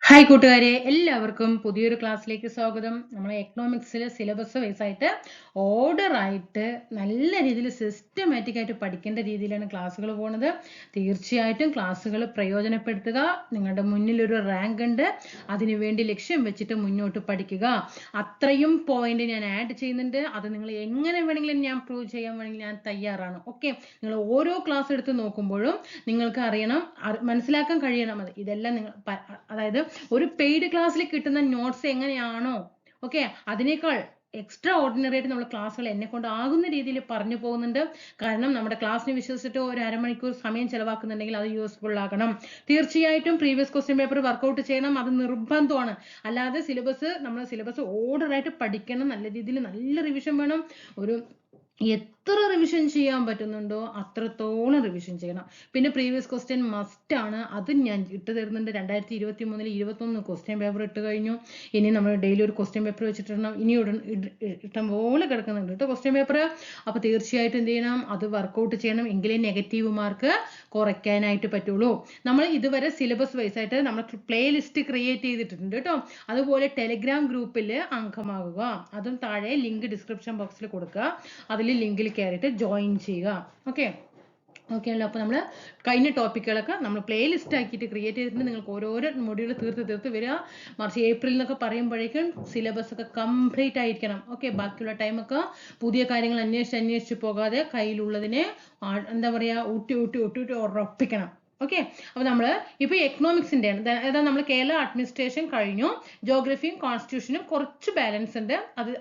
Hi കൂട്ടുകാരെ, എല്ലാവർക്കും പുതിയൊരു ക്ലാസ്സിലേക്ക് സ്വാഗതം. നമ്മൾ എക്കണോമിക്സിലെ സിലബസ് വൈസായിട്ട് ഓർഡറായിട്ട് നല്ല രീതിയിൽ സിസ്റ്റമാറ്റിക് ആയിട്ട് പഠിക്കേണ്ട രീതിയിലാണ് ക്ലാസ്സുകൾ പോകുന്നത്. തീർച്ചയായിട്ടും ക്ലാസ്സുകൾ പ്രയോജനപ്പെടുത്തുക. നിങ്ങളുടെ മുന്നിൽ ഒരു റാങ്ക് ഉണ്ട്, അതിനുവേണ്ടി ലക്ഷ്യം വെച്ചിട്ട് മുന്നോട്ട് പഠിക്കുക. അത്രയും പോയിന്റ് ഞാൻ ആഡ് ചെയ്യുന്നുണ്ട്. അത് നിങ്ങൾ എങ്ങനെ വേണമെങ്കിലും ഞാൻ പ്രൂവ് ചെയ്യാൻ വേണമെങ്കിൽ ഞാൻ തയ്യാറാണ്. ഓക്കെ, നിങ്ങൾ ഓരോ ക്ലാസ് എടുത്ത് നോക്കുമ്പോഴും നിങ്ങൾക്ക് അറിയണം, മനസ്സിലാക്കാൻ കഴിയണം. ഇതെല്ലാം നിങ്ങൾ അതായത് ഒരു പെയ്ഡ് ക്ലാസ്സിൽ കിട്ടുന്ന നോട്ട്സ് എങ്ങനെയാണോ ഓക്കെ അതിനേക്കാൾ എക്സ്ട്രാ ഓർഡിനറി ആയിട്ട് നമ്മൾ ക്ലാസ്സുകൾ എന്നെ കൊണ്ട് ആകുന്ന രീതിയിൽ പറഞ്ഞു പോകുന്നുണ്ട്. കാരണം നമ്മുടെ ക്ലാസ്സിനെ വിശ്വസിച്ചിട്ട് ഒരു അരമണിക്കൂർ സമയം ചെലവാക്കുന്നുണ്ടെങ്കിൽ അത് യൂസ്ഫുൾ ആകണം. തീർച്ചയായിട്ടും പ്രീവിയസ് ക്വസ്റ്റ്യൻ പേപ്പർ വർക്കൗട്ട് ചെയ്യണം, അത് നിർബന്ധമാണ്. അല്ലാതെ നമ്മൾ സിലബസ് ഓർഡറായിട്ട് പഠിക്കണം. നല്ല രീതിയിൽ നല്ല റിവിഷൻ വേണം. ഒരു എത്ര റിവിഷൻ ചെയ്യാൻ പറ്റുന്നുണ്ടോ അത്രത്തോളം റിവിഷൻ ചെയ്യണം. പിന്നെ പ്രീവിയസ് ക്വസ്റ്റ്യൻ മസ്റ്റ് ആണ്, അതും ഞാൻ ഇട്ട് തരുന്നുണ്ട്. 2023 21 ക്വസ്റ്റ്യൻ പേപ്പർ ഇട്ട് കഴിഞ്ഞു. ഇനി നമ്മൾ ഡെയിലി ഒരു ക്വസ്റ്റ്യൻ പേപ്പർ വെച്ചിട്ടിടണം. ഇനി ഇഷ്ടം പോലെ കിടക്കുന്നുണ്ട് കേട്ടോ ക്വസ്റ്റ്യൻ പേപ്പർ. അപ്പൊ തീർച്ചയായിട്ടും എന്ത് ചെയ്യണം, അത് വർക്കൗട്ട് ചെയ്യണം. എങ്കിലേ നെഗറ്റീവ് മാർക്ക് കുറയ്ക്കാനായിട്ട് പറ്റുള്ളൂ. നമ്മൾ ഇതുവരെ സിലബസ് വൈസ് ആയിട്ട് നമ്മൾ പ്ലേ ലിസ്റ്റ് ക്രിയേറ്റ് ചെയ്തിട്ടുണ്ട് കേട്ടോ. അതുപോലെ ടെലിഗ്രാം ഗ്രൂപ്പിൽ അംഗമാകുക. അതും താഴെ ലിങ്ക് ഡിസ്ക്രിപ്ഷൻ ബോക്സിൽ കൊടുക്കുക. അതിൽ ലിങ്കിൽ കയറിയിട്ട് ജോയിൻ ചെയ്യുക. ഓക്കെ ആണല്ലോ. അപ്പോൾ നമ്മൾ കഴിഞ്ഞ ടോപ്പിക്കുകളൊക്കെ നമ്മൾ പ്ലേ ലിസ്റ്റ് ആക്കിയിട്ട് ക്രിയേറ്റ് ചെയ്തിട്ടുണ്ട്. നിങ്ങൾക്ക് ഓരോരോ മൊഡ്യൂൾ തീർത്ത് വരിക. മാർച്ച് ഏപ്രിൽ എന്നൊക്കെ പറയുമ്പോഴേക്കും സിലബസ് ഒക്കെ കംപ്ലീറ്റ് ആയിരിക്കണം. ഓക്കെ, ബാക്കിയുള്ള ടൈമൊക്കെ പുതിയ കാര്യങ്ങൾ അന്വേഷിച്ച് പോകാതെ കയ്യിലുള്ളതിനെ എന്താ പറയുക ഊട്ടി ഉറപ്പിക്കണം. ഓക്കെ, അപ്പോൾ നമ്മൾ ഇപ്പോൾ എക്കണോമിക്സിൻ്റെ ആണ്. നമ്മൾ കേരള അഡ്മിനിസ്ട്രേഷൻ കഴിഞ്ഞു. ജോഗ്രഫിയും കോൺസ്റ്റിറ്റ്യൂഷനും കുറച്ച് ബാലൻസ് ഉണ്ട്.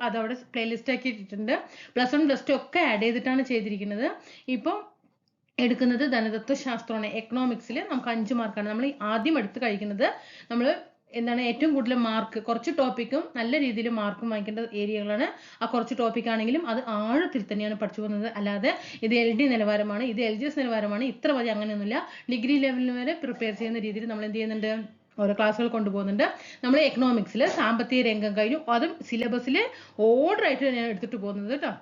അതവിടെ പ്ലേലിസ്റ്റ് ആക്കി ഇട്ടിട്ടുണ്ട്. പ്ലസ് 1 പ്ലസ് 2 ഒക്കെ ആഡ് ചെയ്തിട്ടാണ് ചെയ്തിരിക്കുന്നത്. ഇപ്പം എടുക്കുന്നത് ധനതത്വശാസ്ത്രമാണ്. എക്കണോമിക്സിൽ നമുക്ക് 5 മാർക്കാണ്. നമ്മൾ ആദ്യം എടുത്ത് കഴിക്കുന്നത് നമ്മൾ എന്താണ് ഏറ്റവും കൂടുതൽ മാർക്ക്, കുറച്ച് ടോപ്പിക്കും നല്ല രീതിയിൽ മാർക്കും വാങ്ങിക്കേണ്ട ഏരിയകളാണ്. ആ കുറച്ച് ടോപ്പിക് ആണെങ്കിലും അത് ആഴത്തിൽ തന്നെയാണ് പഠിച്ചു പോകുന്നത്. അല്ലാതെ ഇത് LD നിലവാരമാണ്, ഇത് LGS നിലവാരമാണ്, ഇത്ര മതി അങ്ങനെയൊന്നുമില്ല. ഡിഗ്രി ലെവലിന് വരെ പ്രിപ്പയർ ചെയ്യുന്ന രീതിയിൽ നമ്മൾ എന്ത് ചെയ്യുന്നുണ്ട്, ഓരോ ക്ലാസ്സുകൾ കൊണ്ടുപോകുന്നുണ്ട്. നമ്മൾ എക്കണോമിക്സിൽ സാമ്പത്തിക രംഗം കഴിഞ്ഞു. അതും സിലബസിൽ ഓർഡർ ആയിട്ട് ഞാൻ എടുത്തിട്ട് പോകുന്നത് കേട്ടോ.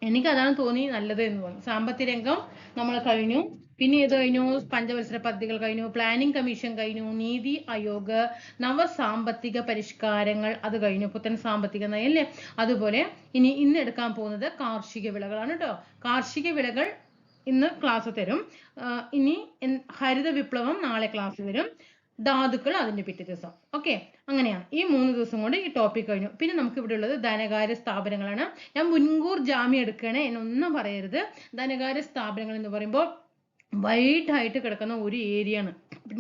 എനിക്ക് അതാണ് തോന്നി നല്ലത് എന്ന് തോന്നി. സാമ്പത്തിക രംഗം നമ്മൾ കഴിഞ്ഞു. പിന്നെ ഇത് കഴിഞ്ഞു, പഞ്ചവത്സര പദ്ധതികൾ കഴിഞ്ഞു, പ്ലാനിംഗ് കമ്മീഷൻ കഴിഞ്ഞു, നീതി ആയോഗ്, നവസാമ്പത്തിക പരിഷ്കാരങ്ങൾ അത് കഴിഞ്ഞു, പുത്തൻ സാമ്പത്തിക നയം അല്ലേ. അതുപോലെ ഇന്ന് എടുക്കാൻ പോകുന്നത് കാർഷിക വിളകളാണ് കേട്ടോ. കാർഷിക വിളകൾ ഇന്ന് ക്ലാസ് തരും. ഇനി ഹരിത വിപ്ലവം നാളെ ക്ലാസ് വരും. ധാതുക്കൾ അതിന്റെ പിറ്റേ ദിവസം. ഓക്കെ, അങ്ങനെയാണ്. ഈ 3 ദിവസം കൊണ്ട് ഈ ടോപ്പിക് കഴിഞ്ഞു. പിന്നെ നമുക്ക് ഇവിടെ ഉള്ളത് ധനകാര്യ സ്ഥാപനങ്ങളാണ്. ഞാൻ മുൻകൂർ ജാമ്യം എടുക്കണേ എന്നൊന്നും പറയരുത്. ധനകാര്യ സ്ഥാപനങ്ങൾ എന്ന് പറയുമ്പോൾ വൈഡ് ആയിട്ട് കിടക്കുന്ന ഒരു ഏരിയ ആണ്.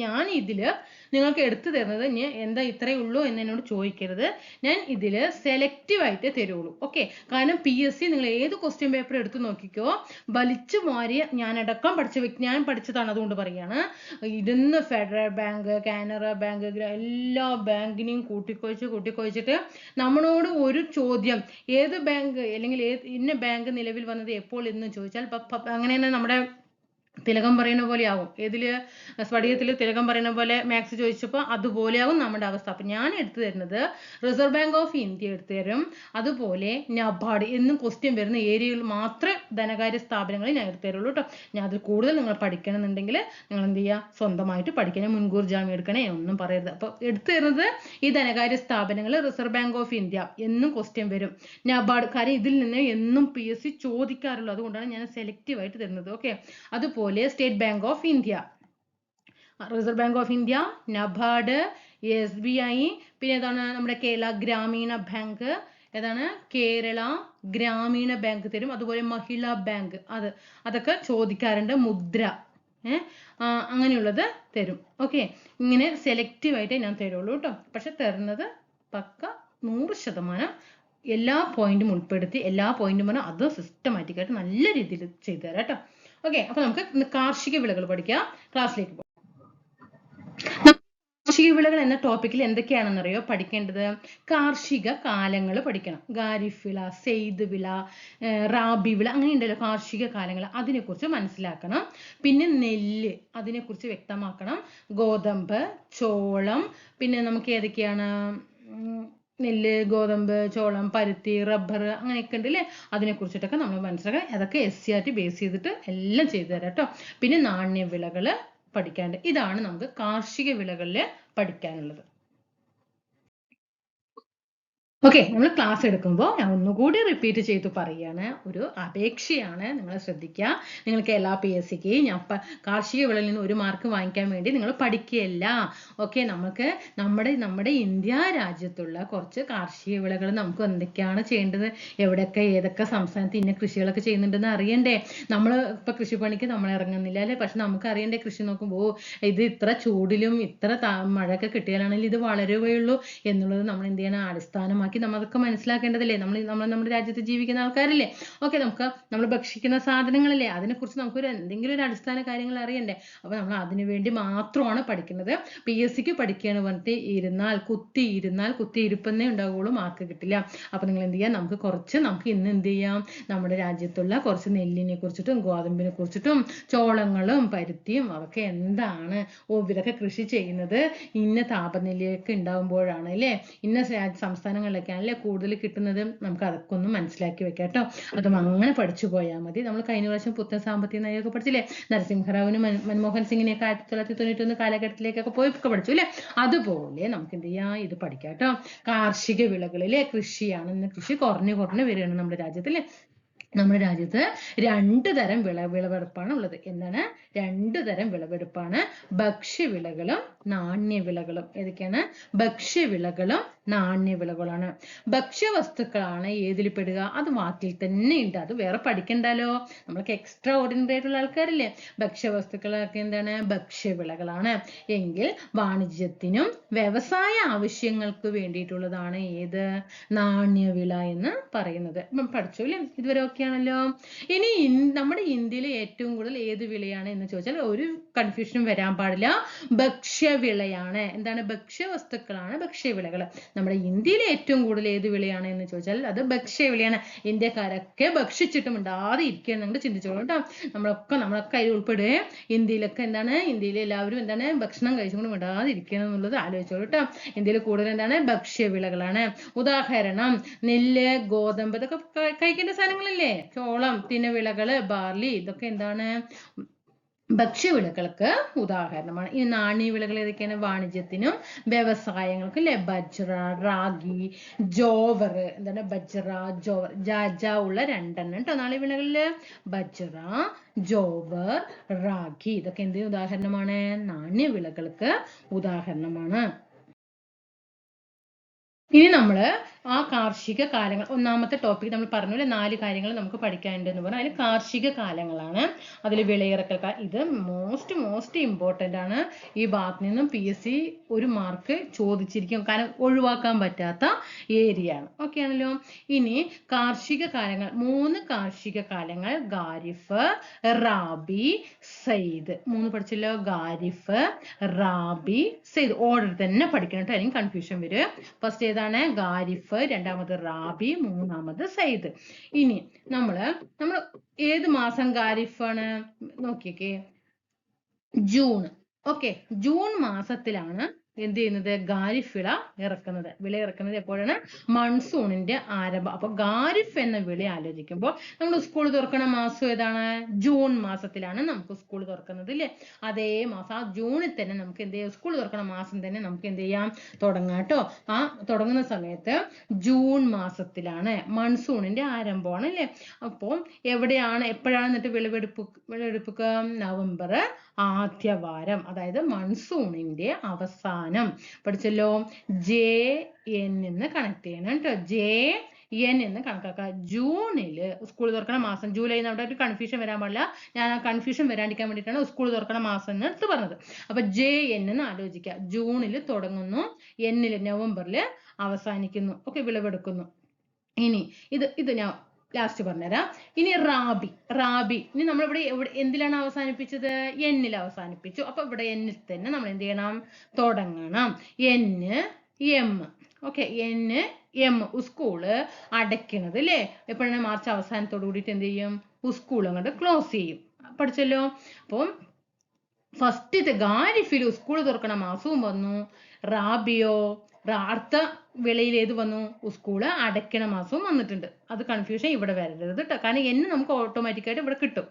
ഞാൻ ഇതില് നിങ്ങൾക്ക് എടുത്തു തരുന്നത് എന്താ ഇത്രയേ ഉള്ളൂ എന്ന് എന്നോട് ചോദിക്കരുത്. ഞാൻ ഇതില് സെലക്റ്റീവ് ആയിട്ട് തരുള്ളൂ. ഓക്കെ, കാരണം PSC നിങ്ങൾ ഏത് ക്വസ്റ്റ്യൻ പേപ്പർ എടുത്ത് നോക്കിക്കോ, വലിച്ചു മാറിയ ഞാൻ പഠിച്ചതാണ്, അതുകൊണ്ട് പറയാണ്. ഇരുന്ന് ഫെഡറൽ ബാങ്ക്, കാനറ ബാങ്ക്, എല്ലാ ബാങ്കിനെയും കൂട്ടിക്കൊഴിച്ചിട്ട് നമ്മളോട് ഒരു ചോദ്യം, ഏത് ബാങ്ക് അല്ലെങ്കിൽ ഇന്ന ബാങ്ക് നിലവിൽ വന്നത് എപ്പോൾ എന്ന് ചോദിച്ചാൽ അങ്ങനെ തന്നെ നമ്മുടെ തിലകം പറയുന്ന പോലെ ആവും. ഏതില് സ്ഫടികത്തിൽ തിലകം പറയുന്ന പോലെ മാത്സ് ചോദിച്ചപ്പോൾ അതുപോലെയാവും നമ്മുടെ അവസ്ഥ. അപ്പൊ ഞാൻ എടുത്തു തരുന്നത് റിസർവ് ബാങ്ക് ഓഫ് ഇന്ത്യ എടുത്തു തരും. അതുപോലെ നബാർഡ് എന്നും ക്വസ്റ്റ്യൻ വരുന്ന ഏരിയയിൽ മാത്രമേ ധനകാര്യ സ്ഥാപനങ്ങളിൽ ഞാൻ എടുത്തു തരുള്ളൂ കേട്ടോ. ഞാൻ അതിൽ കൂടുതൽ നിങ്ങൾ പഠിക്കണമെന്നുണ്ടെങ്കിൽ നിങ്ങൾ എന്ത് ചെയ്യുക, സ്വന്തമായിട്ട് പഠിക്കണം. മുൻകൂർ ജാമ്യം എടുക്കണേ ഒന്നും പറയരുത്. അപ്പൊ എടുത്തു തരുന്നത് ഈ ധനകാര്യ സ്ഥാപനങ്ങൾ, റിസർവ് ബാങ്ക് ഓഫ് ഇന്ത്യ എന്നും ക്വസ്റ്റ്യൻ വരും. നബാർഡ്, കാര്യം ഇതിൽ നിന്ന് എന്നും PSC ചോദിക്കാറുള്ളൂ, അതുകൊണ്ടാണ് ഞാൻ സെലക്റ്റീവ് ആയിട്ട് തരുന്നത്. ഓക്കെ, അതുപോലെ state bank of India, reserve bank of India, NABARD, SBI, പിന്നെ ഏതാണ് നമ്മുടെ കേരള ഗ്രാമീണ ബാങ്ക്, ഏതാണ് കേരള ഗ്രാമീണ ബാങ്ക് തരും. അതുപോലെ മഹിളാ ബാങ്ക്, അതൊക്കെ ചോദിക്കാറുണ്ട്. മുദ്ര അങ്ങനെയുള്ളത് തരും. ഓക്കെ, ഇങ്ങനെ സെലക്റ്റീവ് ആയിട്ട് ഞാൻ തരുള്ളൂ കേട്ടോ. പക്ഷെ തരുന്നത് പക്ക 100% എല്ലാ പോയിന്റും ഉൾപ്പെടുത്തി, എല്ലാ പോയിന്റും പറഞ്ഞാൽ അത് സിസ്റ്റമാറ്റിക് ആയിട്ട് നല്ല രീതിയിൽ ചെയ്തു തരാം കേട്ടോ. ഓക്കെ, അപ്പൊ നമുക്ക് കാർഷിക വിളകൾ പഠിക്കാം. ക്ലാസ്സിലേക്ക് പോകാം. കാർഷിക വിളകൾ എന്ന ടോപ്പിക്കിൽ എന്തൊക്കെയാണെന്നറിയോ പഠിക്കേണ്ടത്? കാർഷിക കാലങ്ങൾ പഠിക്കണം. ഖാരിഫ് വിള, സെയ്ദ് വിള, റാബി വിള, അങ്ങനെയുണ്ടല്ലോ കാർഷിക കാലങ്ങൾ, അതിനെക്കുറിച്ച് മനസ്സിലാക്കണം. പിന്നെ നെല്ല്, അതിനെക്കുറിച്ച് വ്യക്തമാക്കണം. ഗോതമ്പ്, ചോളം, പിന്നെ നമുക്ക് ഏതൊക്കെയാണ് നെല്ല്, ഗോതമ്പ്, ചോളം, പരുത്തി, റബ്ബർ, അങ്ങനെയൊക്കെ ഉണ്ട് അല്ലേ. അതിനെക്കുറിച്ചിട്ടൊക്കെ നമ്മൾ മനസ്സിലാക്കണം. അതൊക്കെ SCERT ബേസ് ചെയ്തിട്ട് എല്ലാം ചെയ്തു തരാം കേട്ടോ. പിന്നെ നാണ്യവിളകൾ പഠിക്കാനുണ്ട്. ഇതാണ് നമുക്ക് കാർഷിക വിളകളിൽ പഠിക്കാനുള്ളത്. ഓക്കെ, നമ്മൾ ക്ലാസ് എടുക്കുമ്പോൾ ഞാൻ ഒന്നുകൂടി റിപ്പീറ്റ് ചെയ്ത് പറയുകയാണ്, ഒരു അപേക്ഷയാണ്, നിങ്ങൾ ശ്രദ്ധിക്കുക. നിങ്ങൾ കേരള PSCക്ക് ഞാൻ കാർഷിക വിളയിൽ നിന്ന് 1 മാർക്ക് വാങ്ങിക്കാൻ വേണ്ടി നിങ്ങൾ പഠിക്കുകയല്ല. ഓക്കെ, നമുക്ക് നമ്മുടെ ഇന്ത്യ രാജ്യത്തുള്ള കുറച്ച് കാർഷിക വിളകൾ നമുക്ക് എന്തൊക്കെയാണ് ചെയ്യേണ്ടത്, എവിടെയൊക്കെ ഏതൊക്കെ സംസ്ഥാനത്ത് ഇന്ന കൃഷികളൊക്കെ ചെയ്യുന്നുണ്ടെന്ന് അറിയണ്ടേ. നമ്മൾ ഇപ്പം കൃഷിപ്പണിക്ക് നമ്മൾ ഇറങ്ങുന്നില്ല അല്ലേ, പക്ഷെ നമുക്ക് അറിയണ്ടേ. കൃഷി നോക്കുമ്പോൾ ഇത് ഇത്ര ചൂടിലും ഇത്ര മഴയൊക്കെ കിട്ടിയാലാണെങ്കിൽ ഇത് വളരുകയുള്ളൂ എന്നുള്ളത് നമ്മൾ എന്ത് ചെയ്യണം, അടിസ്ഥാനമാക്കി നമ്മളതൊക്കെ മനസ്സിലാക്കേണ്ടതല്ലേ. നമ്മുടെ രാജ്യത്ത് ജീവിക്കുന്ന ആൾക്കാരല്ലേ. ഓക്കെ, നമ്മൾ ഭക്ഷിക്കുന്ന സാധനങ്ങളല്ലേ, അതിനെക്കുറിച്ച് നമുക്കൊരു എന്തെങ്കിലും ഒരു അടിസ്ഥാന കാര്യങ്ങൾ അറിയണ്ടേ. അപ്പോൾ നമ്മൾ അതിനു വേണ്ടി മാത്രമാണ് പഠിക്കുന്നത്. PSCക്ക് പഠിക്കുകയാണ് പറഞ്ഞിട്ട് കുത്തിയിരുപ്പെന്നേ ഉണ്ടാവുകയുള്ളൂ, മാർക്ക് കിട്ടില്ല. അപ്പോൾ നിങ്ങൾ എന്ത് ചെയ്യുക, നമുക്ക് ഇന്ന് എന്ത് ചെയ്യാം, നമ്മുടെ രാജ്യത്തുള്ള കുറച്ച് നെല്ലിനെ കുറിച്ചിട്ടും ഗോതമ്പിനെ കുറിച്ചിട്ടും ചോളങ്ങളും പരുത്തിയും അതൊക്കെ എന്താണ്, ഇവരൊക്കെ കൃഷി ചെയ്യുന്നത് ഇന്ന താപനിലയൊക്കെ ഉണ്ടാകുമ്പോഴാണ് അല്ലേ, ഇന്ന സംസ്ഥാനങ്ങളിലൊക്കെ ആണല്ലേ കൂടുതൽ കിട്ടുന്നത്. നമുക്ക് അതൊക്കെ ഒന്ന് മനസ്സിലാക്കി വെക്കാം കേട്ടോ. അതും അങ്ങനെ പഠിച്ചു പോയാൽ മതി. നമ്മൾ കഴിഞ്ഞ പ്രാവശ്യം പുത്തൻ സാമ്പത്തിക നയമൊക്കെ പഠിച്ചില്ലേ, നരസിംഹറാവുവിനും മൻമോഹൻ സിംഗിനെയൊക്കെ 1991 കാലഘട്ടത്തിലേക്കൊക്കെ പഠിച്ചു അല്ലേ. അതുപോലെ നമുക്ക് എന്ത് ചെയ്യാം, ഇത് പഠിക്കാം കേട്ടോ. കാർഷിക വിളകളിലെ കൃഷിയാണ്, ഇന്ന് കൃഷി കുറഞ്ഞു വരികയാണ് നമ്മുടെ രാജ്യത്തിൽ. നമ്മുടെ രാജ്യത്ത് 2 തരം വിളവെടുപ്പാണ് ഉള്ളത്. എന്താണ്? 2 തരം വിളവെടുപ്പാണ്, ഭക്ഷ്യവിളകളും നാണ്യവിളകളും. ഏതൊക്കെയാണ്? ഭക്ഷ്യവിളകളും നാണ്യവിളകളാണ്. ഭക്ഷ്യവസ്തുക്കളാണ് ഏതിൽ പെടുക, അത് വാക്കിൽ തന്നെ ഉണ്ട്, അത് വേറെ പഠിക്കണ്ടല്ലോ. നമ്മൾക്ക് എക്സ്ട്രാ ഓർഡിനറി ആയിട്ടുള്ള ആൾക്കാരില്ലേ. ഭക്ഷ്യവസ്തുക്കളൊക്കെ എന്താണ്? ഭക്ഷ്യവിളകളാണ്. എങ്കിൽ വാണിജ്യത്തിനും വ്യവസായ ആവശ്യങ്ങൾക്ക് വേണ്ടിയിട്ടുള്ളതാണ് ഏത്? നാണ്യവിള എന്ന് പറയുന്നത്. പഠിച്ചു അല്ലേ, ഇതുവരെ ഓക്കെ ആണല്ലോ. ഇനി നമ്മുടെ ഇന്ത്യയിൽ ഏറ്റവും കൂടുതൽ ഏത് വിളയാണ് എന്ന് ചോദിച്ചാൽ ഒരു കൺഫ്യൂഷനും വരാൻ പാടില്ല, ഭക്ഷ്യവിളയാണ്. എന്താണ്? ഭക്ഷ്യവസ്തുക്കളാണ് ഭക്ഷ്യവിളകൾ. നമ്മുടെ ഇന്ത്യയിൽ ഏറ്റവും കൂടുതൽ ഏത് വിളയാണ് എന്ന് ചോദിച്ചാൽ അത് ഭക്ഷ്യവിളയാണ്. ഇന്ത്യക്കാരൊക്കെ ഭക്ഷിച്ചിട്ടും ഉണ്ടാതെ ഇരിക്കുകയാണ്, നിങ്ങൾ ചിന്തിച്ചോളൂ കേട്ടോ. നമ്മളൊക്കെ അതിൽ ഉൾപ്പെടുകയെ. ഇന്ത്യയിലൊക്കെ എന്താണ്, ഇന്ത്യയിൽ എല്ലാവരും എന്താണ്, ഭക്ഷണം കഴിച്ചുകൊണ്ട് വിടാതെ ഇരിക്കണം എന്നുള്ളത് ആലോചിച്ചോളൂ കേട്ടോ. ഇന്ത്യയിൽ കൂടുതൽ എന്താണ്, ഭക്ഷ്യവിളകളാണ്. ഉദാഹരണം, നെല്ല്, ഗോതമ്പ്, ഇതൊക്കെ കഴിക്കേണ്ട സാധനങ്ങളല്ലേ. ചോളം, തിനവിളകള്, ബാർലി, ഇതൊക്കെ എന്താണ്, ഭക്ഷ്യവിളകൾക്ക് ഉദാഹരണമാണ്. ഈ നാണ്യവിളകൾ ഏതൊക്കെയാണ്? വാണിജ്യത്തിനും വ്യവസായങ്ങൾക്കും അല്ലെ. ബജ്റ, റാഗി, ജോവർ. എന്താണ്? ബജ്റ, ജോവർ, ഉള്ള 2 എണ്ണം കേട്ടോ നാണ്യവിളകളില്. ബജ്റ, ജോവർ, റാഗി, ഇതൊക്കെ എന്തിന് ഉദാഹരണമാണ്? നാണ്യവിളകൾക്ക് ഉദാഹരണമാണ്. ഇനി നമ്മൾ ആ കാർഷിക കാലങ്ങൾ, ഒന്നാമത്തെ ടോപ്പിക് നമ്മൾ പറഞ്ഞ 4 കാര്യങ്ങൾ നമുക്ക് പഠിക്കാനുണ്ടെന്ന് പറഞ്ഞാൽ അതിൽ കാർഷിക കാലങ്ങളാണ്. അതിൽ വിളയിറക്കൽ, ഇത് മോസ്റ്റ് ഇമ്പോർട്ടൻ്റ് ആണ്. ഈ ഭാഗത്ത് നിന്നും PSC 1 മാർക്ക് ചോദിച്ചിരിക്കും, കാരണം ഒഴിവാക്കാൻ പറ്റാത്ത ഏരിയ ആണ്. ഓക്കെ ആണല്ലോ. ഇനി കാർഷിക കാലങ്ങൾ, 3 കാർഷിക കാലങ്ങൾ, ഖാരിഫ്, റാബി, സയ്ദ്. 3 പഠിച്ചല്ലോ, ഖാരിഫ്, റാബി, സയ്ദ്. ഓർഡർ തന്നെ പഠിക്കണം കേട്ടോ, അല്ലെങ്കിൽ കൺഫ്യൂഷൻ വരും. ഫസ്റ്റ് ഏതാണ്? ഖാരിഫ്, രണ്ടാമത് റാബി, മൂന്നാമത് സയ്ദ്. ഇനി നമ്മൾ ഏത് മാസം ഖാരിഫാണ് നോക്കിക്കേ, ജൂൺ. ഓക്കെ, ജൂൺ മാസത്തിലാണ് എന്ത് ചെയ്യുന്നത്? ഖാരിഫ് വിള ഇറക്കുന്നത് എപ്പോഴാണ്? മൺസൂണിന്റെ ആരംഭം. അപ്പൊ ഖാരിഫ് എന്ന വിള ആലോചിക്കുമ്പോൾ നമ്മൾ സ്കൂൾ തുറക്കുന്ന മാസം ഏതാണ്? ജൂൺ മാസത്തിലാണ് നമുക്ക് സ്കൂൾ തുറക്കുന്നത് അല്ലേ. അതേ മാസം, ആ ജൂണിൽ തന്നെ നമുക്ക് എന്ത് ചെയ്യാം, സ്കൂൾ തുറക്കുന്ന മാസം തന്നെ നമുക്ക് എന്ത് ചെയ്യാം, തുടങ്ങാം കേട്ടോ. ആ തുടങ്ങുന്ന സമയത്ത് ജൂൺ മാസത്തിലാണ്, മൺസൂണിന്റെ ആരംഭമാണ് അല്ലേ. അപ്പോൾ എപ്പോഴാണ് എന്നിട്ട് വിളവെടുപ്പ്? നവംബർ ആദ്യവാരം, അതായത് മൺസൂണിന്റെ അവസാനം. പഠിച്ചല്ലോ. JN എന്ന് കണക്ട് ചെയ്യണം കേട്ടോ. JN എന്ന് കണക്കാക്കുക. ജൂണില് സ്കൂൾ തുറക്കണ മാസം, ജൂലൈ അവിടെ ഒരു കൺഫ്യൂഷൻ വരാൻ പാടില്ല. ഞാൻ ആ കൺഫ്യൂഷൻ വരാണ്ടിരിക്കാൻ വേണ്ടിയിട്ടാണ് സ്കൂൾ തുറക്കണ മാസം എന്ന് എടുത്ത് പറഞ്ഞത്. അപ്പൊ JN എന്ന് ആലോചിക്കുക. ജൂണിൽ തുടങ്ങുന്നു, നവംബറിൽ അവസാനിക്കുന്നു. ഓക്കെ, വിളവെടുക്കുന്നു. ഇനി ഇത് ഞാൻ ലാസ്റ്റ് പറഞ്ഞുതരാം. ഇനി റാബി ഇനി നമ്മളിവിടെ എന്തിലാണ് അവസാനിപ്പിച്ചത്? N-ൽ അവസാനിപ്പിച്ചു. അപ്പൊ ഇവിടെ N-ൽ തന്നെ നമ്മൾ എന്ത് ചെയ്യണം? തുടങ്ങണം. NM. Okay, NM. സ്കൂള് അടയ്ക്കുന്നത് അല്ലേ. എപ്പോഴാണ്? മാർച്ച് അവസാനത്തോട് കൂടിയിട്ട് എന്ത് ചെയ്യും? സ്കൂൾ അങ്ങോട്ട് ക്ലോസ് ചെയ്യും. പഠിച്ചല്ലോ. അപ്പം ഫസ്റ്റ് ഖാരിഫിൽ സ്കൂൾ തുറക്കണ മാസവും വന്നു. റാബിയോ, അടുത്ത വിളയിൽ ഏത് വന്നു? സ്കൂള് അടയ്ക്കണ മാസവും വന്നിട്ടുണ്ട്. അത് കൺഫ്യൂഷൻ ഇവിടെ വരരുത് കേട്ടോ, കാരണം N നമുക്ക് ഓട്ടോമാറ്റിക്കായിട്ട് ഇവിടെ കിട്ടും.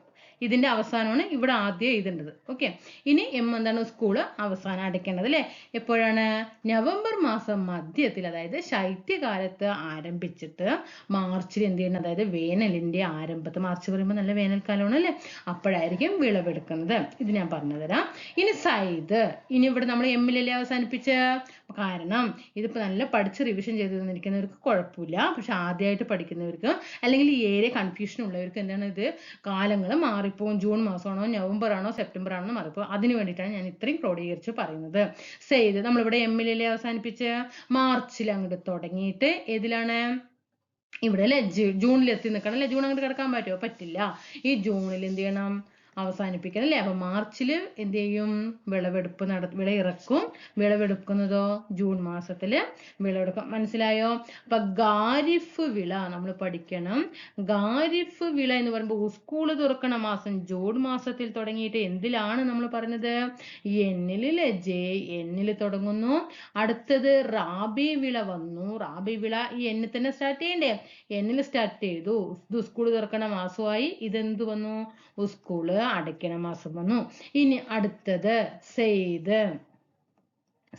ഇതിന്റെ അവസാനമാണ് ഇവിടെ ആദ്യം എഴുതേണ്ടത്. ഓക്കെ, ഇനി എം എന്താണ്? സ്കൂള് അവസാനം അടയ്ക്കേണ്ടത് അല്ലേ? എപ്പോഴാണ്? നവംബർ മാസം മധ്യത്തിൽ, അതായത് ശൈത്യകാലത്ത് ആരംഭിച്ചിട്ട് മാർച്ചിൽ എന്ത് ചെയ്യുന്നത്? അതായത് വേനലിന്റെ ആരംഭത്തിൽ, മാർച്ച് പറയുമ്പോൾ നല്ല വേനൽക്കാലമാണ് അല്ലേ? അപ്പോഴായിരിക്കും വിളവെടുക്കുന്നത്. ഇത് ഞാൻ പറഞ്ഞുതരാം. ഇനി സൈദ്, ഇനി ഇവിടെ നമ്മൾ എമ്മിലല്ലേ അവസാനിപ്പിച്ച? കാരണം ഇതിപ്പോ നല്ല പഠിച്ച് റിവിഷൻ ചെയ്ത് തന്നിരിക്കുന്നവർക്ക് കുഴപ്പമില്ല. പക്ഷെ ആദ്യമായിട്ട് പഠിക്കുന്നവർക്ക് അല്ലെങ്കിൽ ഈ ഏരിയ കൺഫ്യൂഷൻ ഉള്ളവർക്ക് എന്താണ്, ഇത് കാലങ്ങൾ മാറിപ്പോവും. ജൂൺ മാസമാണോ നവംബർ ആണോ സെപ്റ്റംബർ ആണോ മാറിപ്പോവും. അതിന് വേണ്ടിയിട്ടാണ് ഞാൻ ഇത്രയും ക്രോഡീകരിച്ച് പറയുന്നത്. സെയ്ത് നമ്മളിവിടെ എമ്മിലല്ലേ അവസാനിപ്പിച്ച്? മാർച്ചിൽ അങ്ങോട്ട് തുടങ്ങിയിട്ട് ഏതിലാണ്? ഇവിടെ അല്ലെ ജൂണിൽ എത്തി നിൽക്കണം അല്ലെ? ജൂൺ അങ്ങോട്ട് കിടക്കാൻ പറ്റുമോ? പറ്റില്ല. ഈ ജൂണിൽ എന്ത് ചെയ്യണം? അവസാനിപ്പിക്കണം അല്ലേ? അപ്പൊ മാർച്ചില് എന്ത് ചെയ്യും? വിളവെടുപ്പ് വിള ഇറക്കും. വിളവെടുക്കുന്നതോ ജൂൺ മാസത്തില് വിളവെടുക്കും. മനസ്സിലായോ? അപ്പൊ ഖാരിഫ് വിള നമ്മൾ പഠിക്കണം. ഖാരിഫ് വിള എന്ന് പറയുമ്പോൾ സ്കൂള് തുറക്കണ മാസം ജൂൺ മാസത്തിൽ തുടങ്ങിയിട്ട് എന്തിലാണ് നമ്മൾ പറഞ്ഞത്? എന്നില് എന്നില് തുടങ്ങുന്നു. അടുത്തത് റാബി വിള വന്നു. റാബി വിള ഈ എന്നിൽ തന്നെ സ്റ്റാർട്ട് ചെയ്യണ്ടേ? എന്നിൽ സ്റ്റാർട്ട് ചെയ്തു. ഇത് സ്കൂൾ തുറക്കണ മാസമായി. ഇതെന്ത് വന്നു? സ്കൂള് അടയ്ക്കണ മാസം വന്നു. ഇനി അടുത്തത് സെയ്ദ്.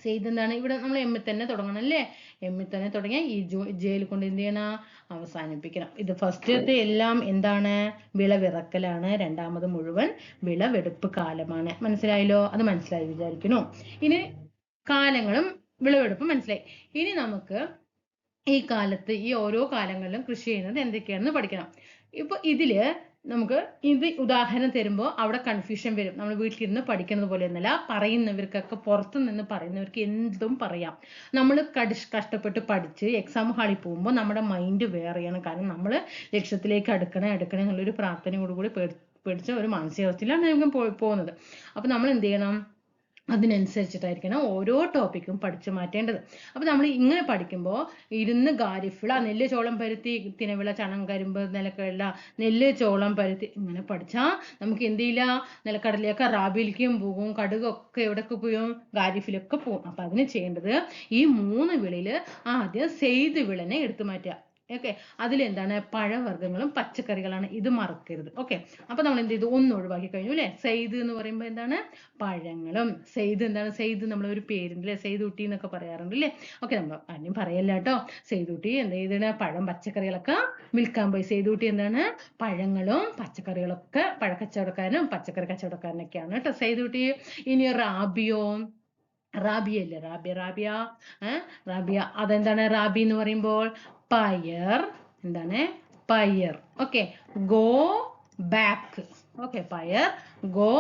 സെയ്ദ് എന്താണ്? ഇവിടെ നമ്മൾ എമ്മിൽ തന്നെ തുടങ്ങണം അല്ലേ? എമ്മിൽ തന്നെ തുടങ്ങിയ ഈ ജയിൽ കൊണ്ട് എന്ത് ചെയ്യണം? അവസാനിപ്പിക്കണം. ഇത് ഫസ്റ്റത്തെ എല്ലാം എന്താണ്? വിളവിറക്കലാണ്. രണ്ടാമത് മുഴുവൻ വിളവെടുപ്പ് കാലമാണ്. മനസ്സിലായല്ലോ? അത് മനസ്സിലായി വിചാരിക്കുന്നു. ഇനി കാലങ്ങളും വിളവെടുപ്പും മനസ്സിലായി. ഇനി നമുക്ക് ഈ കാലത്ത് ഈ ഓരോ കാലങ്ങളിലും കൃഷി ചെയ്യുന്നത് എന്തൊക്കെയാണെന്ന് പഠിക്കണം. ഇപ്പൊ ഇതില് നമുക്ക് ഇത് ഉദാഹരണം തരുമ്പോൾ അവിടെ കൺഫ്യൂഷൻ വരും. നമ്മൾ വീട്ടിലിരുന്ന് പഠിക്കുന്നത് പോലെ ഒന്നല്ല. പറയുന്നവർക്കൊക്കെ, പുറത്തു നിന്ന് പറയുന്നവർക്ക് എന്തും പറയാം. നമ്മൾ കഷ്ടപ്പെട്ട് പഠിച്ച് എക്സാം ഹാളിൽ പോകുമ്പോൾ നമ്മുടെ മൈൻഡ് വേറെയാണ്. കാരണം നമ്മൾ ലക്ഷ്യത്തിലേക്ക് അടുക്കണേ എന്നുള്ളൊരു പ്രാർത്ഥനയോടുകൂടി പേടിച്ച ഒരു മാനസികാവസ്ഥയിലാണ് നമുക്ക് പോകുന്നത്. അപ്പൊ നമ്മൾ എന്ത് ചെയ്യണം? അതിനനുസരിച്ചിട്ടായിരിക്കണം ഓരോ ടോപ്പിക്കും പഠിച്ചു മാറ്റേണ്ടത്. അപ്പൊ നമ്മൾ ഇങ്ങനെ പഠിക്കുമ്പോൾ ഇരുന്ന് ഖാരിഫ് വിള, നെല്ല്, ചോളം, പരുത്തി, തിനവിള, ചണം, കരിമ്പ്, നിലക്കടല, നെല്ല്, ചോളം, പരുത്തി ഇങ്ങനെ പഠിച്ചാൽ നമുക്ക് എന്ത് ചെയ്യില്ല? നിലക്കടലയൊക്കെ റാബിയിലേക്കും പോകും. കടുകൊക്കെ എവിടെയൊക്കെ പോവും? ഖാരിഫിലൊക്കെ പോകും. അപ്പൊ അതിന് ചെയ്യേണ്ടത് ഈ 3 വിളയില് ആദ്യം സെയ്ത് വിളനെ എടുത്തു മാറ്റുക. ഓക്കെ, അതിലെന്താണ്? പഴവർഗ്ഗങ്ങളും പച്ചക്കറികളാണ്. ഇത് മറക്കരുത്. ഓക്കെ, അപ്പൊ നമ്മൾ എന്ത് ചെയ്തു? ഒന്ന് ഒഴിവാക്കി കഴിഞ്ഞു അല്ലെ? സെയ്ദ് എന്ന് പറയുമ്പോൾ എന്താണ്? പഴങ്ങളും. സെയ്ദ് എന്താണ്? സെയ്ദ് നമ്മൾ ഒരു പേരുണ്ട് അല്ലെ? സെയ്ദുട്ടി എന്നൊക്കെ പറയാറുണ്ട് അല്ലേ? ഓക്കെ, നമ്മൾ ആരും പറയല്ല കേട്ടോ. സെയ്ദുട്ടി എന്ത് ചെയ്താണ്? പഴം പച്ചക്കറികളൊക്കെ വിൽക്കാൻ പോയി. സെയ്ദുട്ടി എന്താണ്? പഴങ്ങളും പച്ചക്കറികളൊക്കെ, പഴക്കച്ചവടക്കാരനും പച്ചക്കറി കച്ചവടക്കാരനൊക്കെയാണ് കേട്ടോ സെയ്ദുട്ടി. ഇനി റാബിയോ? റാബിയല്ലേ? റാബിയ അതെന്താണ്? റാബി എന്ന് പറയുമ്പോൾ പയർ. എന്താണ്? പയർ. Okay, go back. ഓക്കെ, പയർ ഗോ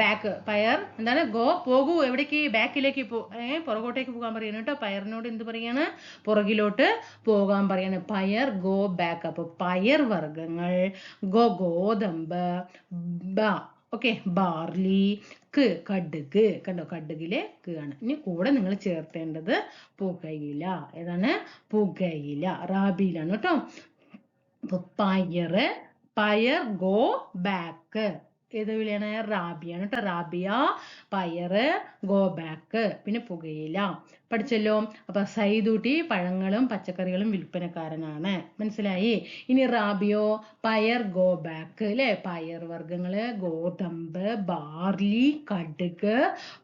ബാക്ക്. പയർ എന്താണ്? ഗോ, പോകൂ. എവിടേക്ക്? ബാക്കിലേക്ക് പുറകോട്ടേക്ക് പോകാൻ പറയുന്നു കേട്ടോ. പയറിനോട് എന്ത് പറയാണ്? പുറകിലോട്ട് പോകാൻ പറയാണ്. പയർ ഗോ ബാക്ക്. അപ്പൊ പയർ വർഗ്ഗങ്ങൾ, ഗോതമ്പ്, ഓക്കെ, ബാർലി, കടുക്. കണ്ടോ? കടുകിലെ ആണ്. ഇനി കൂടെ നിങ്ങൾ ചേർത്തേണ്ടത് പുകയില. ഏതാണ്? പുകയില. റാബിയിലാണ് കേട്ടോ. അപ്പൊ പയർ ഗോ ബാക്ക് ഏത് വിളിയാണ്? റാബിയാണ് കേട്ടോ. റാബിയ, പയറ്, ഗോ ബാക്ക്, പിന്നെ പുകയില. പഠിച്ചല്ലോ. അപ്പൊ സൈദൂട്ടി പഴങ്ങളും പച്ചക്കറികളും വിൽപ്പനക്കാരനാണ്. മനസ്സിലായി? ഇനി റാബിയോ? പയർ ഗോ ബാക്ക് അല്ലെ? പയർ വർഗ്ഗങ്ങള്, ഗോതമ്പ്, ബാർലി, കടുക്,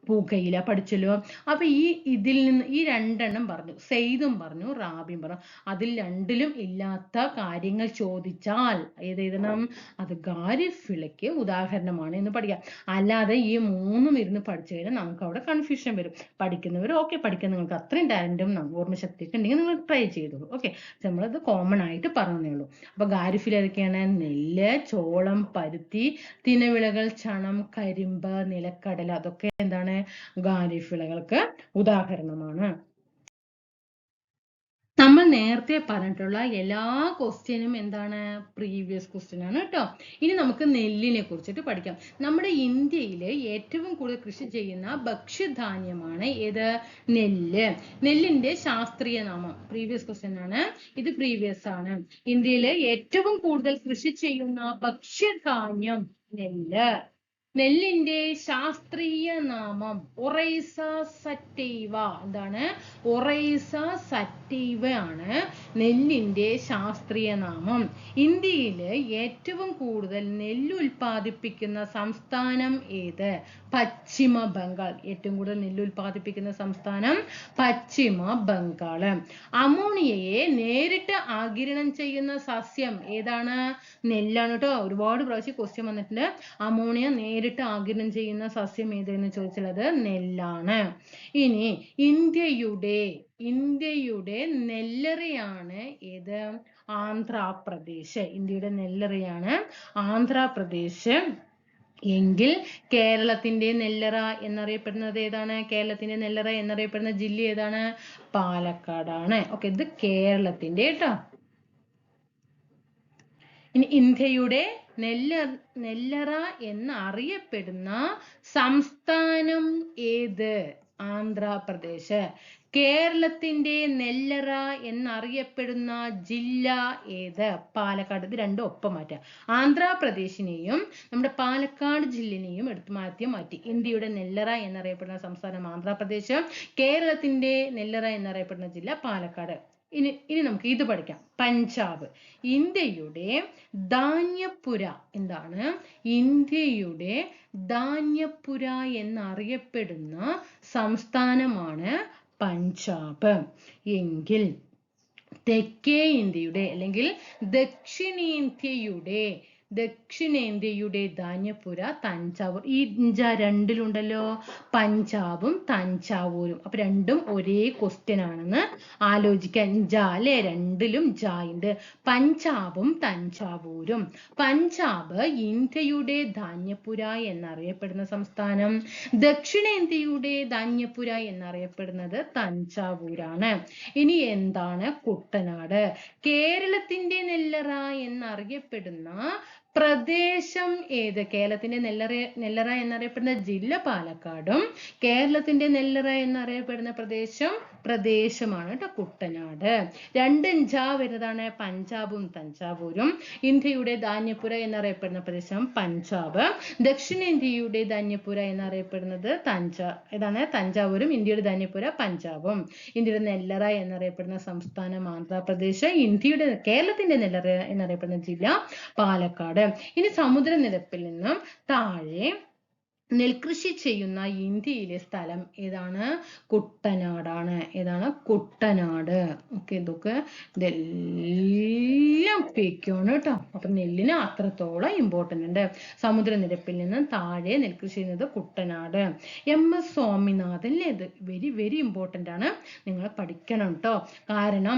പുകയില. പഠിച്ചല്ലോ. അപ്പൊ ഇതിൽ നിന്ന് ഈ രണ്ടെണ്ണം പറഞ്ഞു. സെയ്ദും പറഞ്ഞു, റാബിയും പറഞ്ഞു. അതിൽ രണ്ടിലും ഇല്ലാത്ത കാര്യങ്ങൾ ചോദിച്ചാൽ ഏതെഴുതണം? അത് ഖാരിഫ് വിളയ്ക്ക് ഉദാഹരണമാണ് എന്ന് പഠിക്കാം. അല്ലാതെ ഈ 3ഉം ഇരുന്ന് പഠിച്ചു കഴിഞ്ഞാൽ നമുക്ക് അവിടെ കൺഫ്യൂഷൻ വരും. പഠിക്കുന്നവർ ഓക്കെ, പഠിക്കുന്ന നിങ്ങൾക്ക് അത്രയും ടാലന്റും ഓർമ്മശക്തിയൊക്കെ ഉണ്ടെങ്കിൽ നിങ്ങൾ ട്രൈ ചെയ്തോളൂ. ഓക്കെ, നമ്മളത് കോമൺ ആയിട്ട് പറഞ്ഞേ ഉള്ളൂ. അപ്പൊ ഖാരിഫിൽ ഏതൊക്കെയാണ്? നെല്ല്, ചോളം, പരുത്തി, തിനവിളകൾ, ചണം, കരിമ്പ്, നിലക്കടല. അതൊക്കെ എന്താണ്? ഖാരിഫ് വിളകൾക്ക് ഉദാഹരണമാണ്. നമ്മൾ നേരത്തെ പറഞ്ഞിട്ടുള്ള എല്ലാ ക്വസ്റ്റ്യനും എന്താണ്? പ്രീവിയസ് ക്വസ്റ്റ്യൻ ആണ് കേട്ടോ. ഇനി നമുക്ക് നെല്ലിനെ കുറിച്ചിട്ട് പഠിക്കാം. നമ്മുടെ ഇന്ത്യയിൽ ഏറ്റവും കൂടുതൽ കൃഷി ചെയ്യുന്ന ഭക്ഷ്യധാന്യമാണ് ഏത്? നെല്ല്. നെല്ലിന്റെ ശാസ്ത്രീയ നാമം പ്രീവിയസ് ക്വസ്റ്റ്യൻ ആണ്. ഇത് പ്രീവിയസ് ആണ്. ഇന്ത്യയിൽ ഏറ്റവും കൂടുതൽ കൃഷി ചെയ്യുന്ന ഭക്ഷ്യധാന്യം നെല്ല്. നെല്ലിന്റെ ശാസ്ത്രീയ നാമം ഒറൈസ സറ്റൈവ. എന്താണ്? ഒറൈസ സറ്റൈവ ആണ് നെല്ലിന്റെ ശാസ്ത്രീയ നാമം. ഇന്ത്യയിൽ ഏറ്റവും കൂടുതൽ നെല്ല് ഉൽപ്പാദിപ്പിക്കുന്ന സംസ്ഥാനം ഏത്? പശ്ചിമ ബംഗാൾ. ഏറ്റവും കൂടുതൽ നെല്ല് ഉൽപ്പാദിപ്പിക്കുന്ന സംസ്ഥാനം പശ്ചിമ ബംഗാൾ. അമോണിയയെ നേരിട്ട് ആഗിരണം ചെയ്യുന്ന സസ്യം ഏതാണ്? നെല്ലാണ് കേട്ടോ. ഒരുപാട് പ്രാവശ്യം ക്വസ്റ്റ്യൻ വന്നിട്ടുണ്ട്. അമോണിയ നേരിട്ട് ആഗിരണം ചെയ്യുന്ന സസ്യം ഏതെന്ന് ചോദിച്ചാൽ അത് നെല്ലാണ്. ഇനി ഇന്ത്യയുടെ നെല്ലറയാണ് ഏത്? ആന്ധ്രാപ്രദേശ്. ഇന്ത്യയുടെ നെല്ലറയാണ് ആന്ധ്രാപ്രദേശ്. എങ്കിൽ കേരളത്തിന്റെ നെല്ലറ എന്നറിയപ്പെടുന്നത് ഏതാണ്? കേരളത്തിന്റെ നെല്ലറ എന്നറിയപ്പെടുന്ന ജില്ല ഏതാണ്? പാലക്കാടാണ്. ഓക്കെ, ഇത് കേരളത്തിന്റെ കേട്ടോ. ഇനി ഇന്ത്യയുടെ നെല്ലറ എന്നറിയപ്പെടുന്ന സംസ്ഥാനം ഏത്? ആന്ധ്രാപ്രദേശ്. കേരളത്തിന്റെ നെല്ലറ എന്നറിയപ്പെടുന്ന ജില്ല ഏത്? പാലക്കാട്. ഇത് രണ്ടും ഒപ്പം മാറ്റാം. ആന്ധ്രാപ്രദേശിനെയും നമ്മുടെ പാലക്കാട് ജില്ലനെയും എടുത്ത് മാറ്റി. ഇന്ത്യയുടെ നെല്ലറ എന്നറിയപ്പെടുന്ന സംസ്ഥാനം ആന്ധ്രാപ്രദേശ്, കേരളത്തിന്റെ നെല്ലറ എന്നറിയപ്പെടുന്ന ജില്ല പാലക്കാട്. ഇനി നമുക്ക് ഇത് പഠിക്കാം. പഞ്ചാബ്. ഇന്ത്യയുടെ ധാന്യപ്പുര. എന്താണ്? ഇന്ത്യയുടെ ധാന്യപ്പുര എന്നറിയപ്പെടുന്ന സംസ്ഥാനമാണ് പഞ്ചാബ്. എങ്കിൽ തെക്കേ ഇന്ത്യയുടെ അല്ലെങ്കിൽ ദക്ഷിണേന്ത്യയുടെ ധാന്യപ്പുര തഞ്ചാവൂർ. ഈ രണ്ടിലുണ്ടല്ലോ, പഞ്ചാബും തഞ്ചാവൂരും. അപ്പൊ രണ്ടും ഒരേ ക്വസ്റ്റ്യൻ ആണെന്ന് ആലോചിക്കാൻ. അല്ലെ, രണ്ടിലും ഉണ്ട്. പഞ്ചാബും തഞ്ചാവൂരും. പഞ്ചാബ് ഇന്ത്യയുടെ ധാന്യപ്പുര എന്നറിയപ്പെടുന്ന സംസ്ഥാനം. ദക്ഷിണേന്ത്യയുടെ ധാന്യപ്പുര എന്നറിയപ്പെടുന്നത് തഞ്ചാവൂരാണ്. ഇനി എന്താണ് കുട്ടനാട്? കേരളത്തിന്റെ നെല്ലറ എന്നറിയപ്പെടുന്ന പ്രദേശം ഏത്? കേരളത്തിന്റെ നെല്ലറ എന്നറിയപ്പെടുന്ന ജില്ല പാലക്കാടും കേരളത്തിന്റെ നെല്ലറ എന്നറിയപ്പെടുന്ന പ്രദേശമാണ് കേട്ടോ കുട്ടനാട്. രണ്ടും വരുന്നതാണ് പഞ്ചാബും തഞ്ചാവൂരും. ഇന്ത്യയുടെ ധാന്യപ്പുര എന്നറിയപ്പെടുന്ന പ്രദേശം പഞ്ചാബ്. ദക്ഷിണേന്ത്യയുടെ ധാന്യപ്പുര എന്നറിയപ്പെടുന്നത് തഞ്ചാവൂരും. ഇന്ത്യയുടെ ധാന്യപ്പുര പഞ്ചാബും. ഇന്ത്യയുടെ നെല്ലറ എന്നറിയപ്പെടുന്ന സംസ്ഥാനം ആന്ധ്രാപ്രദേശ്. കേരളത്തിന്റെ നെല്ലറ എന്നറിയപ്പെടുന്ന ജില്ല പാലക്കാട്. ഇനി സമുദ്രനിരപ്പിൽ നിന്നും താഴെ നെൽകൃഷി ചെയ്യുന്ന ഇന്ത്യയിലെ സ്ഥലം ഏതാണ്? കുട്ടനാടാണ്. ഏതാണ്? കുട്ടനാട്. ഓക്കെ, ഇതെല്ലാം പേക്കാണ് കേട്ടോ. അപ്പൊ നെല്ലിന് അത്രത്തോളം ഇമ്പോർട്ടൻ്റ് ഉണ്ട്. സമുദ്രനിരപ്പിൽ നിന്ന് താഴെ നെൽകൃഷി ചെയ്യുന്നത് കുട്ടനാട്. MS സ്വാമിനാഥൻ. ഇത് വെരി വെരി ഇമ്പോർട്ടൻ്റ് ആണ്, നിങ്ങൾ പഠിക്കണം കേട്ടോ. കാരണം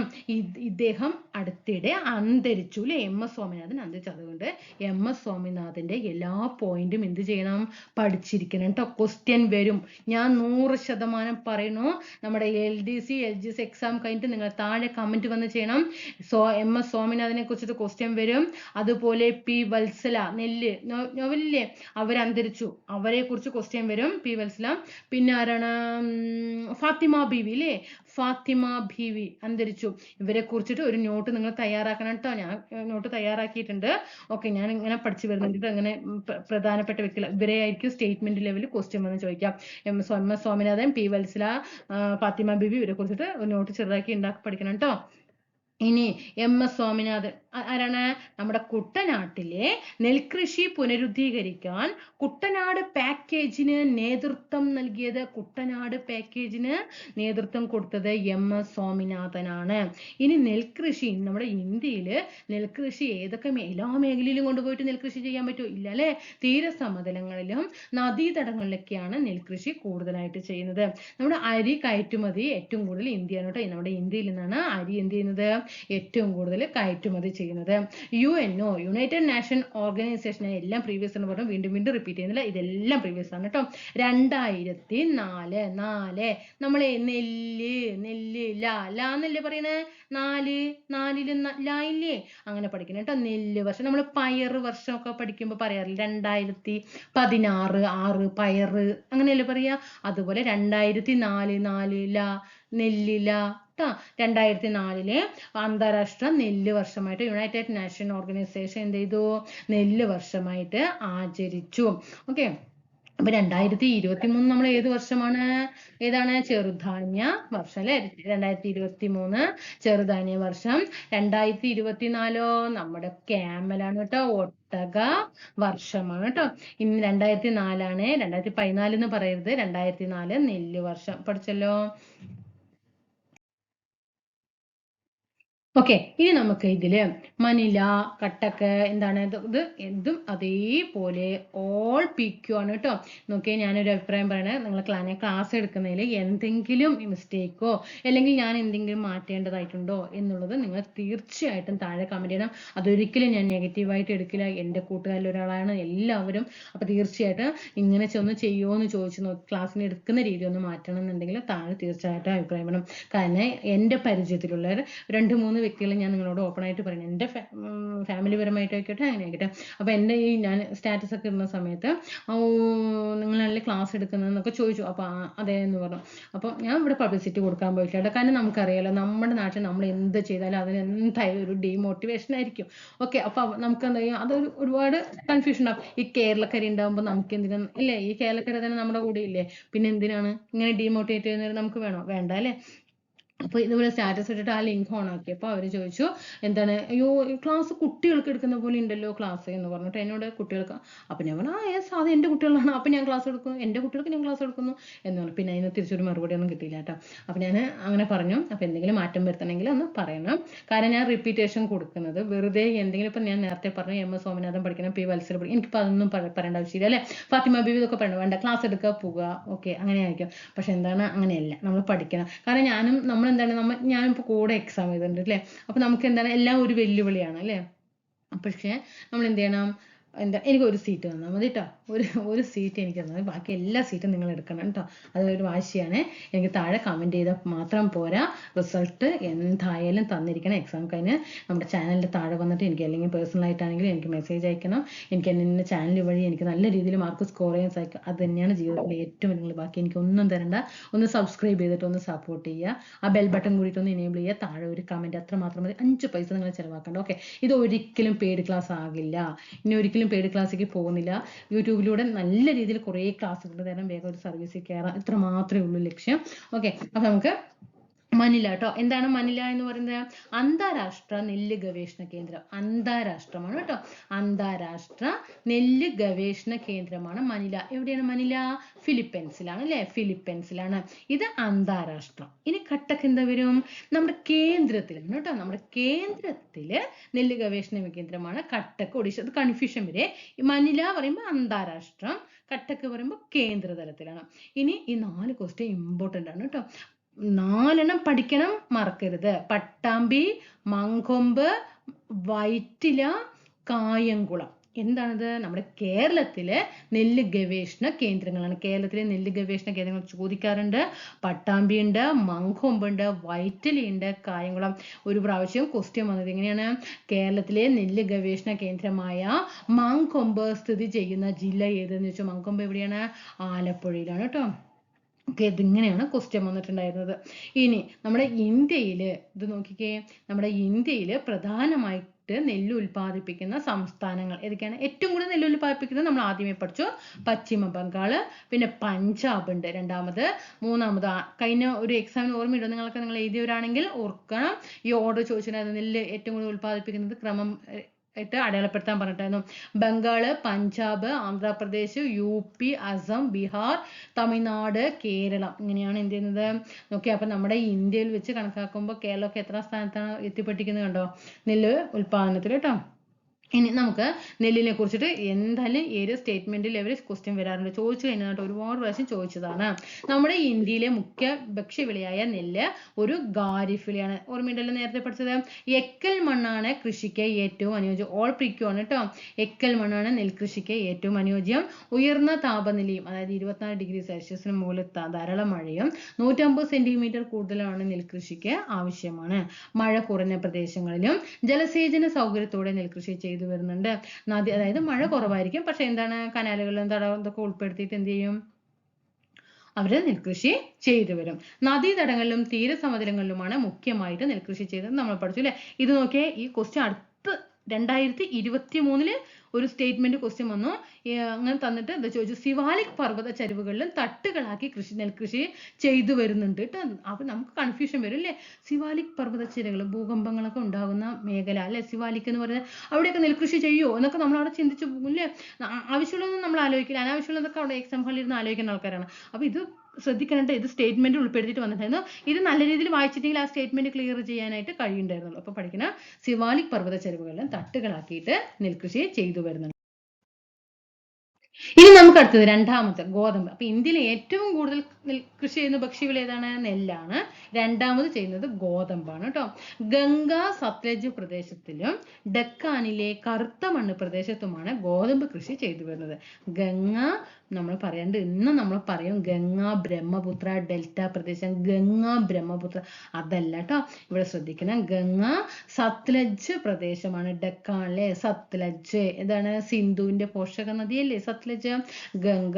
ഇദ്ദേഹം അടുത്തിടെ അന്തരിച്ചു അല്ലെ. MS സ്വാമിനാഥൻ അന്തരിച്ചു. അതുകൊണ്ട് MS സ്വാമിനാഥന്റെ എല്ലാ പോയിന്റും എന്ത് ചെയ്യണം? പഠിച്ചിരിക്കണം കേട്ടോ. ക്വസ്റ്റ്യൻ വരും. ഞാൻ 100% പറയണു. നമ്മുടെ LDC LGS എക്സാം കഴിഞ്ഞിട്ട് നിങ്ങൾ താഴെ കമന്റ് വന്ന് ചെയ്യണം. MS സ്വാമിനാഥനെ കുറിച്ചിട്ട് ക്വസ്റ്റ്യൻ വരും. അതുപോലെ P വത്സല നോവലില്ലേ, അവരന്തരിച്ചു, അവരെ കുറിച്ച് ക്വസ്റ്റ്യൻ വരും. P വത്സല. പിന്നെ ആരാണ്? ഫാത്തിമ ബീവി അല്ലേ, ഫാത്തിമ ബീവി അന്തരിച്ചു. ഇവരെ കുറിച്ചിട്ട് ഒരു നോട്ട് നിങ്ങൾ തയ്യാറാക്കണം കേട്ടോ. ഞാൻ നോട്ട് തയ്യാറാക്കിയിട്ടുണ്ട്. ഓക്കെ, ഞാൻ ഇങ്ങനെ പഠിച്ചു വരുന്നുണ്ട്. അങ്ങനെ പ്രധാനപ്പെട്ട വ്യക്തികൾ ഇവരെ ആയിരിക്കും സ്റ്റേറ്റ്മെന്റ് ലെവലിൽ ക്വസ്റ്റ്യൻ വന്ന് ചോദിക്കാം. MS സ്വാമിനാഥൻ, P വത്സല, ഫാത്തിമ ബീവി, ഇവരെ കുറിച്ചിട്ട് ഒരു നോട്ട് ചെറുതാക്കി ഉണ്ടാക്കി പഠിക്കണം കേട്ടോ. ഇനി MS സ്വാമിനാഥൻ ആരാണ്? നമ്മുടെ കുട്ടനാട്ടിലെ നെൽകൃഷി പുനരുദ്ധീകരിക്കാൻ കുട്ടനാട് പാക്കേജിന് നേതൃത്വം നൽകിയത്. കുട്ടനാട് പാക്കേജിന് നേതൃത്വം കൊടുത്തത് MS സ്വാമിനാഥനാണ്. ഇനി നെൽകൃഷി, നമ്മുടെ ഇന്ത്യയിൽ നെൽകൃഷി ഏതൊക്കെ എല്ലാ മേഖലയിലും കൊണ്ടുപോയിട്ട് നെൽകൃഷി ചെയ്യാൻ പറ്റുമോ? ഇല്ല അല്ലെ. തീരസമതലങ്ങളിലും നദീതടങ്ങളിലൊക്കെയാണ് നെൽകൃഷി കൂടുതലായിട്ട് ചെയ്യുന്നത്. നമ്മുടെ അരി കയറ്റുമതി ഏറ്റവും കൂടുതൽ ഇന്ത്യയാണ് കേട്ടോ. നമ്മുടെ ഇന്ത്യയിൽ നിന്നാണ് അരി എന്ത് ചെയ്യുന്നത്? ഏറ്റവും കൂടുതൽ കയറ്റുമതി ചെയ്യുന്നത്. UNO, United nation organisation. എല്ലാം പ്രീവിയസ് എന്ന് പറഞ്ഞു, വീണ്ടും റിപ്പീറ്റ് ചെയ്യുന്നില്ല. ഇതെല്ലാം പ്രീവിയസ് ആണ് കേട്ടോ. 2004 നമ്മളെ നെല്ല് ലാന്നല്ലേ പറയണേ? നാലില് ലായില്ലേ? അങ്ങനെ പഠിക്കണം കേട്ടോ. നെല്ല് വർഷം. നമ്മൾ പയർ വർഷമൊക്കെ പഠിക്കുമ്പോൾ പറയാറില്ല, 2016 പയറ് അങ്ങനെയല്ലേ പറയാ. അതുപോലെ 2004 നെല്ലില. 2004 അന്താരാഷ്ട്ര നെല്ല് വർഷമായിട്ട് യുണൈറ്റഡ് നാഷൻ ഓർഗനൈസേഷൻ എന്ത് ചെയ്തു? നെല്ല് വർഷമായിട്ട് ആചരിച്ചു. ഓക്കെ, അപ്പൊ 2023 നമ്മൾ ഏത് വർഷമാണ്? ഏതാണ്? ചെറുധാന്യ വർഷം അല്ലെ? 2023 ചെറുധാന്യ വർഷം. 2024 നമ്മുടെ ക്യാമലാണ് കേട്ടോ, ഒട്ടക വർഷമാണ് കേട്ടോ. ഇനി 2004 2014 എന്ന് പറയരുത്, 2004 നെല്ല് വർഷം. പഠിച്ചല്ലോ. ഓക്കെ, ഇനി നമുക്ക് ഇതില് മനില, കട്ടക്ക് എന്താണ് ഇത് എന്തും അതേപോലെ ഓൾ PQ ആണ് കേട്ടോ. നോക്കിയേ, ഞാനൊരു അഭിപ്രായം പറയണേ, നിങ്ങൾ ക്ലാസ് എടുക്കുന്നതിൽ എന്തെങ്കിലും മിസ്റ്റേക്കോ അല്ലെങ്കിൽ ഞാൻ എന്തെങ്കിലും മാറ്റേണ്ടതായിട്ടുണ്ടോ എന്നുള്ളത് നിങ്ങൾ തീർച്ചയായിട്ടും താഴെ കമന്റ് ചെയ്യണം. അതൊരിക്കലും ഞാൻ നെഗറ്റീവായിട്ട് എടുക്കില്ല, എൻ്റെ കൂട്ടുകാരിൽ ഒരാളാണ് എല്ലാവരും. അപ്പൊ തീർച്ചയായിട്ടും ഇങ്ങനെ ഒന്ന് ചെയ്യുമോ എന്ന് ചോദിച്ചു ക്ലാസ്സിന് എടുക്കുന്ന രീതി ഒന്ന് മാറ്റണം എന്നുണ്ടെങ്കിൽ താഴെ തീർച്ചയായിട്ടും അഭിപ്രായം വേണം. കാരണം എൻ്റെ പരിചയത്തിലുള്ളവർ 2-3 വ്യക്തികളെ ഞാൻ നിങ്ങളോട് ഓപ്പൺ ആയിട്ട് പറയുന്നത്, എൻ്റെ ഫാമിലി പരമായിട്ടായിക്കോട്ടെ അങ്ങനെ ആയിക്കോട്ടെ. അപ്പോൾ എൻ്റെ ഈ ഞാൻ സ്റ്റാറ്റസ് ഒക്കെ ഇടുന്ന സമയത്ത് നിങ്ങൾ നല്ല ക്ലാസ് എടുക്കുന്നതെന്നൊക്കെ ചോദിച്ചു. അപ്പോൾ അതെ എന്ന് പറഞ്ഞു. അപ്പോൾ ഞാൻ ഇവിടെ പബ്ലിസിറ്റി കൊടുക്കാൻ പോയിട്ടില്ല, കാരണം നമുക്കറിയാലോ നമ്മുടെ നാട്ടിൽ നമ്മൾ എന്ത് ചെയ്താലും അതിന് എന്തായാലും ഒരു ഡീമോട്ടിവേഷൻ ആയിരിക്കും. ഓക്കെ, അപ്പോൾ നമുക്ക് എന്താ ചെയ്യുക, അതൊരു ഒരുപാട് കൺഫ്യൂഷൻ ഉണ്ടാവും. ഈ കേരളക്കര ഉണ്ടാകുമ്പോൾ നമുക്ക് എന്തിനാ ഇല്ലേ, ഈ കേരളക്കര തന്നെ നമ്മുടെ കൂടെ ഇല്ലേ, പിന്നെ എന്തിനാണ് ഇങ്ങനെ ഡീമോട്ടിവേറ്റ് ചെയ്യുന്നത്? നമുക്ക് വേണോ? വേണ്ട അല്ലേ? അപ്പോൾ ഇതുപോലെ സ്റ്റാറ്റസ് ഇട്ടിട്ട് ആ ലിങ്ക് ഓൺ ആക്കിയപ്പോൾ അവർ ചോദിച്ചു എന്താണ്, അയ്യോ ക്ലാസ് കുട്ടികൾക്ക് എടുക്കുന്ന പോലെ ഉണ്ടല്ലോ ക്ലാസ് എന്ന് പറഞ്ഞിട്ട് എന്നോട് കുട്ടികൾക്ക്. അപ്പം ഞാൻ പറഞ്ഞു യെസ്, അത് എൻ്റെ കുട്ടികളാണ്, അപ്പം ഞാൻ ക്ലാസ് എടുക്കുന്നു, എൻ്റെ കുട്ടികൾക്ക് ഞാൻ ക്ലാസ് എടുക്കുന്നു എന്ന് പറഞ്ഞു. പിന്നെ അതിന് തിരിച്ചൊരു മറുപടി ഒന്നും കിട്ടിയില്ല കേട്ടോ. അപ്പം ഞാൻ അങ്ങനെ പറഞ്ഞു, അപ്പം എന്തെങ്കിലും മാറ്റം വരുത്തണമെങ്കിൽ ഒന്ന് പറയണം. കാരണം ഞാൻ റിപ്പീറ്റേഷൻ കൊടുക്കുന്നത് വെറുതെ എന്തെങ്കിലും, ഇപ്പം ഞാൻ നേരത്തെ പറഞ്ഞു MS സോമനാഥൻ പഠിക്കണം, P വത്സല പഠിക്കണം, എനിക്കിപ്പോൾ അതൊന്നും പറയേണ്ട ആവശ്യമില്ല അല്ലേ. ഫാത്തിമ ബീവി ഇതൊക്കെ പറയണം, വേണ്ട ക്ലാസ് എടുക്കുക പോവുക, ഓക്കെ അങ്ങനെ ആയിരിക്കും. പക്ഷെ എന്താണ്, അങ്ങനെയല്ല, നമ്മൾ പഠിക്കണം. കാരണം നമ്മളെന്താണ് ഞാനിപ്പോൾ കൂടെ എക്സാം ചെയ്തിട്ടുണ്ട് അല്ലേ. അപ്പം നമുക്ക് എന്താണ് എല്ലാം ഒരു വെല്ലുവിളിയാണ് അല്ലേ. പക്ഷേ നമ്മൾ എന്ത് ചെയ്യണം, എനിക്ക് ഒരു സീറ്റ് തന്നാൽ മതി കേട്ടോ, ഒരു സീറ്റ് എനിക്ക് തന്നാൽ മതി, ബാക്കി എല്ലാ സീറ്റും നിങ്ങൾ എടുക്കണം കേട്ടോ. അതൊരു വാശിയാണ്. എനിക്ക് താഴെ കമൻറ്റ് ചെയ്താൽ മാത്രം പോരാ, റിസൾട്ട് എന്തായാലും തന്നിരിക്കണം. എക്സാം കഴിഞ്ഞ് നമ്മുടെ ചാനലിൻ്റെ താഴെ വന്നിട്ട് എനിക്ക് അല്ലെങ്കിൽ പേഴ്സണലായിട്ടാണെങ്കിലും എനിക്ക് മെസ്സേജ് അയക്കണം. എനിക്ക് എൻ്റെ ചാനൽ വഴി എനിക്ക് നല്ല രീതിയിൽ മാർക്ക് സ്കോർ ചെയ്യാൻ സാധിക്കും. അത് തന്നെയാണ് ജീവിതത്തിലെ ഏറ്റവും നിങ്ങൾ, ബാക്കി എനിക്കൊന്നും തരണ്ട. ഒന്ന് സബ്സ്ക്രൈബ് ചെയ്തിട്ട് ഒന്ന് സപ്പോർട്ട് ചെയ്യുക, ആ ബെൽ ബട്ടൺ കൂടിയിട്ട് ഒന്ന് എനേബിൾ ചെയ്യുക, താഴെ ഒരു കമൻറ്റ്, അത്ര മാത്രം മതി. 5 പൈസ നിങ്ങൾ ചിലവാക്കണ്ട. ഓക്കെ, ഇത് ഒരിക്കലും പെയ്ഡ് ക്ലാസ് ആകില്ല. ഇനി ഒരിക്കലും പെയ്ഡ് ക്ലാസ്സിലേക്ക് പോകുന്നില്ല. യൂട്യൂബിലൂടെ നല്ല രീതിയിൽ കുറേ ക്ലാസ്സുകൾ തരാൻ വേഗം ഒരു സർവീസിൽ കയറാം, ഇത്ര മാത്രമേ ഉള്ളൂ ലക്ഷ്യം. ഓക്കെ, അപ്പം നമുക്ക് മനില കേട്ടോ. എന്താണ് മനില എന്ന് പറയുന്നത്? അന്താരാഷ്ട്ര നെല്ല് ഗവേഷണ കേന്ദ്രം. അന്താരാഷ്ട്രമാണ് കേട്ടോ, അന്താരാഷ്ട്ര നെല്ല് ഗവേഷണ കേന്ദ്രമാണ് മനില. എവിടെയാണ് മനില? ഫിലിപ്പൈൻസിലാണ് അല്ലേ, ഫിലിപ്പൈൻസിലാണ്. ഇത് അന്താരാഷ്ട്രം. ഇനി കട്ടക്ക് എന്താ വരും? നമ്മുടെ കേന്ദ്രത്തിലാണ് കേട്ടോ, നമ്മുടെ കേന്ദ്രത്തില് നെല്ല് ഗവേഷണ കേന്ദ്രമാണ് കട്ടക്ക്, ഒഡീഷ. അത് കൺഫ്യൂഷൻ വരെ. മനില പറയുമ്പോൾ അന്താരാഷ്ട്രം, കട്ടക്ക് പറയുമ്പോൾ കേന്ദ്രതലത്തിലാണ്. ഇനി ഈ 4 ക്വസ്റ്റ്യൻ ഇമ്പോർട്ടൻ്റ് ആണ് കേട്ടോ, 4 പഠിക്കണം, മറക്കരുത്. പട്ടാമ്പി, മങ്കൊമ്പ്, വൈറ്റില, കായംകുളം. എന്താണിത്? നമ്മുടെ കേരളത്തിലെ നെല്ല് ഗവേഷണ കേന്ദ്രങ്ങളാണ്. കേരളത്തിലെ നെല്ല് ഗവേഷണ കേന്ദ്രങ്ങൾ ചോദിക്കാറുണ്ട്. പട്ടാമ്പി ഉണ്ട്, മങ്കൊമ്പുണ്ട്, വൈറ്റിലയുണ്ട്, കായംകുളം. ഒരു പ്രാവശ്യം ക്വസ്റ്റ്യൻ വന്നത് എങ്ങനെയാണ്? കേരളത്തിലെ നെല്ല് ഗവേഷണ കേന്ദ്രമായ മങ്കൊമ്പ് സ്ഥിതി ചെയ്യുന്ന ജില്ല ഏതെന്ന് ചോദിച്ചാൽ മങ്കൊമ്പ് എവിടെയാണ്? ആലപ്പുഴയിലാണ് കേട്ടോ. ഓക്കെ, ഇതിങ്ങനെയാണ് ക്വസ്റ്റ്യൻ വന്നിട്ടുണ്ടായിരുന്നത്. ഇനി നമ്മുടെ ഇന്ത്യയിൽ ഇത് നോക്കിക്കേ, നമ്മുടെ ഇന്ത്യയിൽ പ്രധാനമായിട്ട് നെല്ല് ഉൽപ്പാദിപ്പിക്കുന്ന സംസ്ഥാനങ്ങൾ ഏതൊക്കെയാണ്? ഏറ്റവും കൂടുതൽ നെല്ല് ഉൽപ്പാദിപ്പിക്കുന്നത് നമ്മൾ ആദ്യമേ പഠിച്ചു, പശ്ചിമ ബംഗാൾ, പിന്നെ പഞ്ചാബ് ഉണ്ട് രണ്ടാമത്. മൂന്നാമത് കഴിഞ്ഞ ഒരു എക്സാമിന് ഓർമ്മയുണ്ടോ നിങ്ങൾക്ക്? നിങ്ങൾ എഴുതിയവരാണെങ്കിൽ ഓർക്കണം, ഈ ഓർഡർ ചോദിച്ചിട്ടുണ്ടായിരുന്നു. നെല്ല് ഏറ്റവും കൂടുതൽ ഉൽപ്പാദിപ്പിക്കുന്നത് ക്രമം ആയിട്ട് അടയാളപ്പെടുത്താൻ പറഞ്ഞിട്ടായിരുന്നു. ബംഗാള്, പഞ്ചാബ്, ആന്ധ്രാപ്രദേശ്, UP, അസം, ബീഹാർ, തമിഴ്നാട്, കേരളം. ഇങ്ങനെയാണ് എന്ത് ചെയ്യുന്നത് നോക്കിയാൽ. അപ്പം നമ്മുടെ ഇന്ത്യയിൽ വെച്ച് കണക്കാക്കുമ്പോൾ കേരളമൊക്കെ എത്ര സ്ഥാനത്താണ് എത്തിപ്പെട്ടിരിക്കുന്നത് കണ്ടോ, നെല്ല് ഉൽപാദനത്തിൽ കേട്ടോ. ഇനി നമുക്ക് നെല്ലിനെ കുറിച്ചിട്ട് എന്തായാലും ഏത് സ്റ്റേറ്റ്മെന്റ് ലെവൽ ക്വസ്റ്റ്യൻ വരാറുണ്ട്, ചോദിച്ചു കഴിഞ്ഞാൽ ഒരുപാട് പ്രാവശ്യം ചോദിച്ചതാണ്. നമ്മുടെ ഇന്ത്യയിലെ മുഖ്യ ഭക്ഷ്യവിളയായ നെല്ല് ഒരു ഖാരിഫ് വിളയാണ്. ഓർമ്മയുണ്ടല്ലോ നേരത്തെ പഠിച്ചത്. എക്കൽ മണ്ണാണ് കൃഷിക്ക് ഏറ്റവും അനുയോജ്യം. ഓൾ PQ ആണ് കേട്ടോ. എക്കൽ മണ്ണാണ് നെൽകൃഷിക്ക് ഏറ്റവും അനുയോജ്യം. ഉയർന്ന താപനിലയും, അതായത് 24°C മുകളിൽ ധാരാളം മഴയും 150 സെന്റിമീറ്റർ കൂടുതലാണ് നെൽകൃഷിക്ക് ആവശ്യമാണ്. മഴ കുറഞ്ഞ പ്രദേശങ്ങളിലും ജലസേചന സൗകര്യത്തോടെ നെൽകൃഷി ചെയ്തു വരുന്നുണ്ട്. നദി, അതായത് മഴ കുറവായിരിക്കും, പക്ഷെ എന്താണ് കനാലുകളിലും ഇതൊക്കെ ഉൾപ്പെടുത്തിയിട്ട് എന്ത് ചെയ്യും, അവര് നെൽകൃഷി ചെയ്തു വരും. നദീതടങ്ങളിലും തീരസമതലങ്ങളിലുമാണ് മുഖ്യമായിട്ട് നെൽകൃഷി ചെയ്തത് നമ്മൾ പഠിച്ചു അല്ലേ. ഇത് നോക്കിയേ, ഈ ക്വസ്റ്റ്യൻ അടുത്ത് 2023 ഒരു സ്റ്റേറ്റ്മെന്റ് ക്വസ്റ്റ്യൻ വന്നു. അങ്ങനെ തന്നിട്ട് എന്താ ചോദിച്ചു, സിവാലിക് പർവ്വത ചരിവുകളിലും തട്ടുകളാക്കി നെൽകൃഷി ചെയ്തു വരുന്നുണ്ട് കേട്ടോ. അപ്പൊ നമുക്ക് കൺഫ്യൂഷൻ വരും അല്ലേ, സിവാലിക് പർവ്വത ചരിവുകൾ, ഭൂകമ്പങ്ങളൊക്കെ ഉണ്ടാകുന്ന മേഖല അല്ലെ സിവാലിക് എന്ന് പറയുന്നത്, അവിടെയൊക്കെ നെൽകൃഷി ചെയ്യുമോ എന്നൊക്കെ നമ്മൾ അവിടെ ചിന്തിച്ചു പോകും അല്ലേ. ആവശ്യമുള്ളതൊന്നും നമ്മൾ ആലോചിക്കില്ല, അനാവശ്യമുള്ളതൊക്കെ അവിടെ എക്സാം ഹാളിൽ ഇരുന്ന് ആലോചിക്കുന്ന ആൾക്കാരാണ്. അപ്പൊ ഇത് ശ്രദ്ധിക്കാനായിട്ട് ഇത് സ്റ്റേറ്റ്മെന്റ് ഉൾപ്പെടുത്തിയിട്ട് വന്നിട്ടായിരുന്നു. ഇത് നല്ല രീതിയിൽ വായിച്ചിട്ടെങ്കിൽ ആ സ്റ്റേറ്റ്മെന്റ് ക്ലിയർ ചെയ്യാനായിട്ട് കഴിയുണ്ടായിരുന്നുള്ളൂ. അപ്പൊ പഠിക്കുന്ന സിവാലിക് പർവ്വത ചരിവുകളിലും തട്ടുകളാക്കിയിട്ട് നെൽകൃഷി ചെയ്തു വരുന്നുണ്ട്. ഇനി നമുക്ക് അടുത്തത് രണ്ടാമത്തെ ഗോതമ്പ്. അപ്പൊ ഇന്ത്യയിൽ ഏറ്റവും കൂടുതൽ കൃഷി ചെയ്യുന്ന ഭക്ഷ്യവിള ഏതാണ്? നെല്ലാണ്. രണ്ടാമത് ചെയ്യുന്നത് ഗോതമ്പാണ് കേട്ടോ. ഗംഗ സത്ലജ് പ്രദേശത്തിലും ഡെക്കാനിലെ കറുത്ത മണ്ണ് പ്രദേശത്തുമാണ് ഗോതമ്പ് കൃഷി ചെയ്തു വരുന്നത്. ഗംഗ നമ്മൾ പറയേണ്ടത് ഇന്ന് നമ്മൾ പറയും ഗംഗ ബ്രഹ്മപുത്ര ഡെൽറ്റ പ്രദേശം, ഗംഗ ബ്രഹ്മപുത്ര അതല്ല കേട്ടോ. ഇവിടെ ശ്രദ്ധിക്കണം, ഗംഗ സത്ലജ് പ്രദേശമാണ്. ഡെക്കാനിലെ സത്ലജ് ഏതാണ്? സിന്ധുവിന്റെ പോഷക നദിയല്ലേ സത്ലജ്. ഗംഗ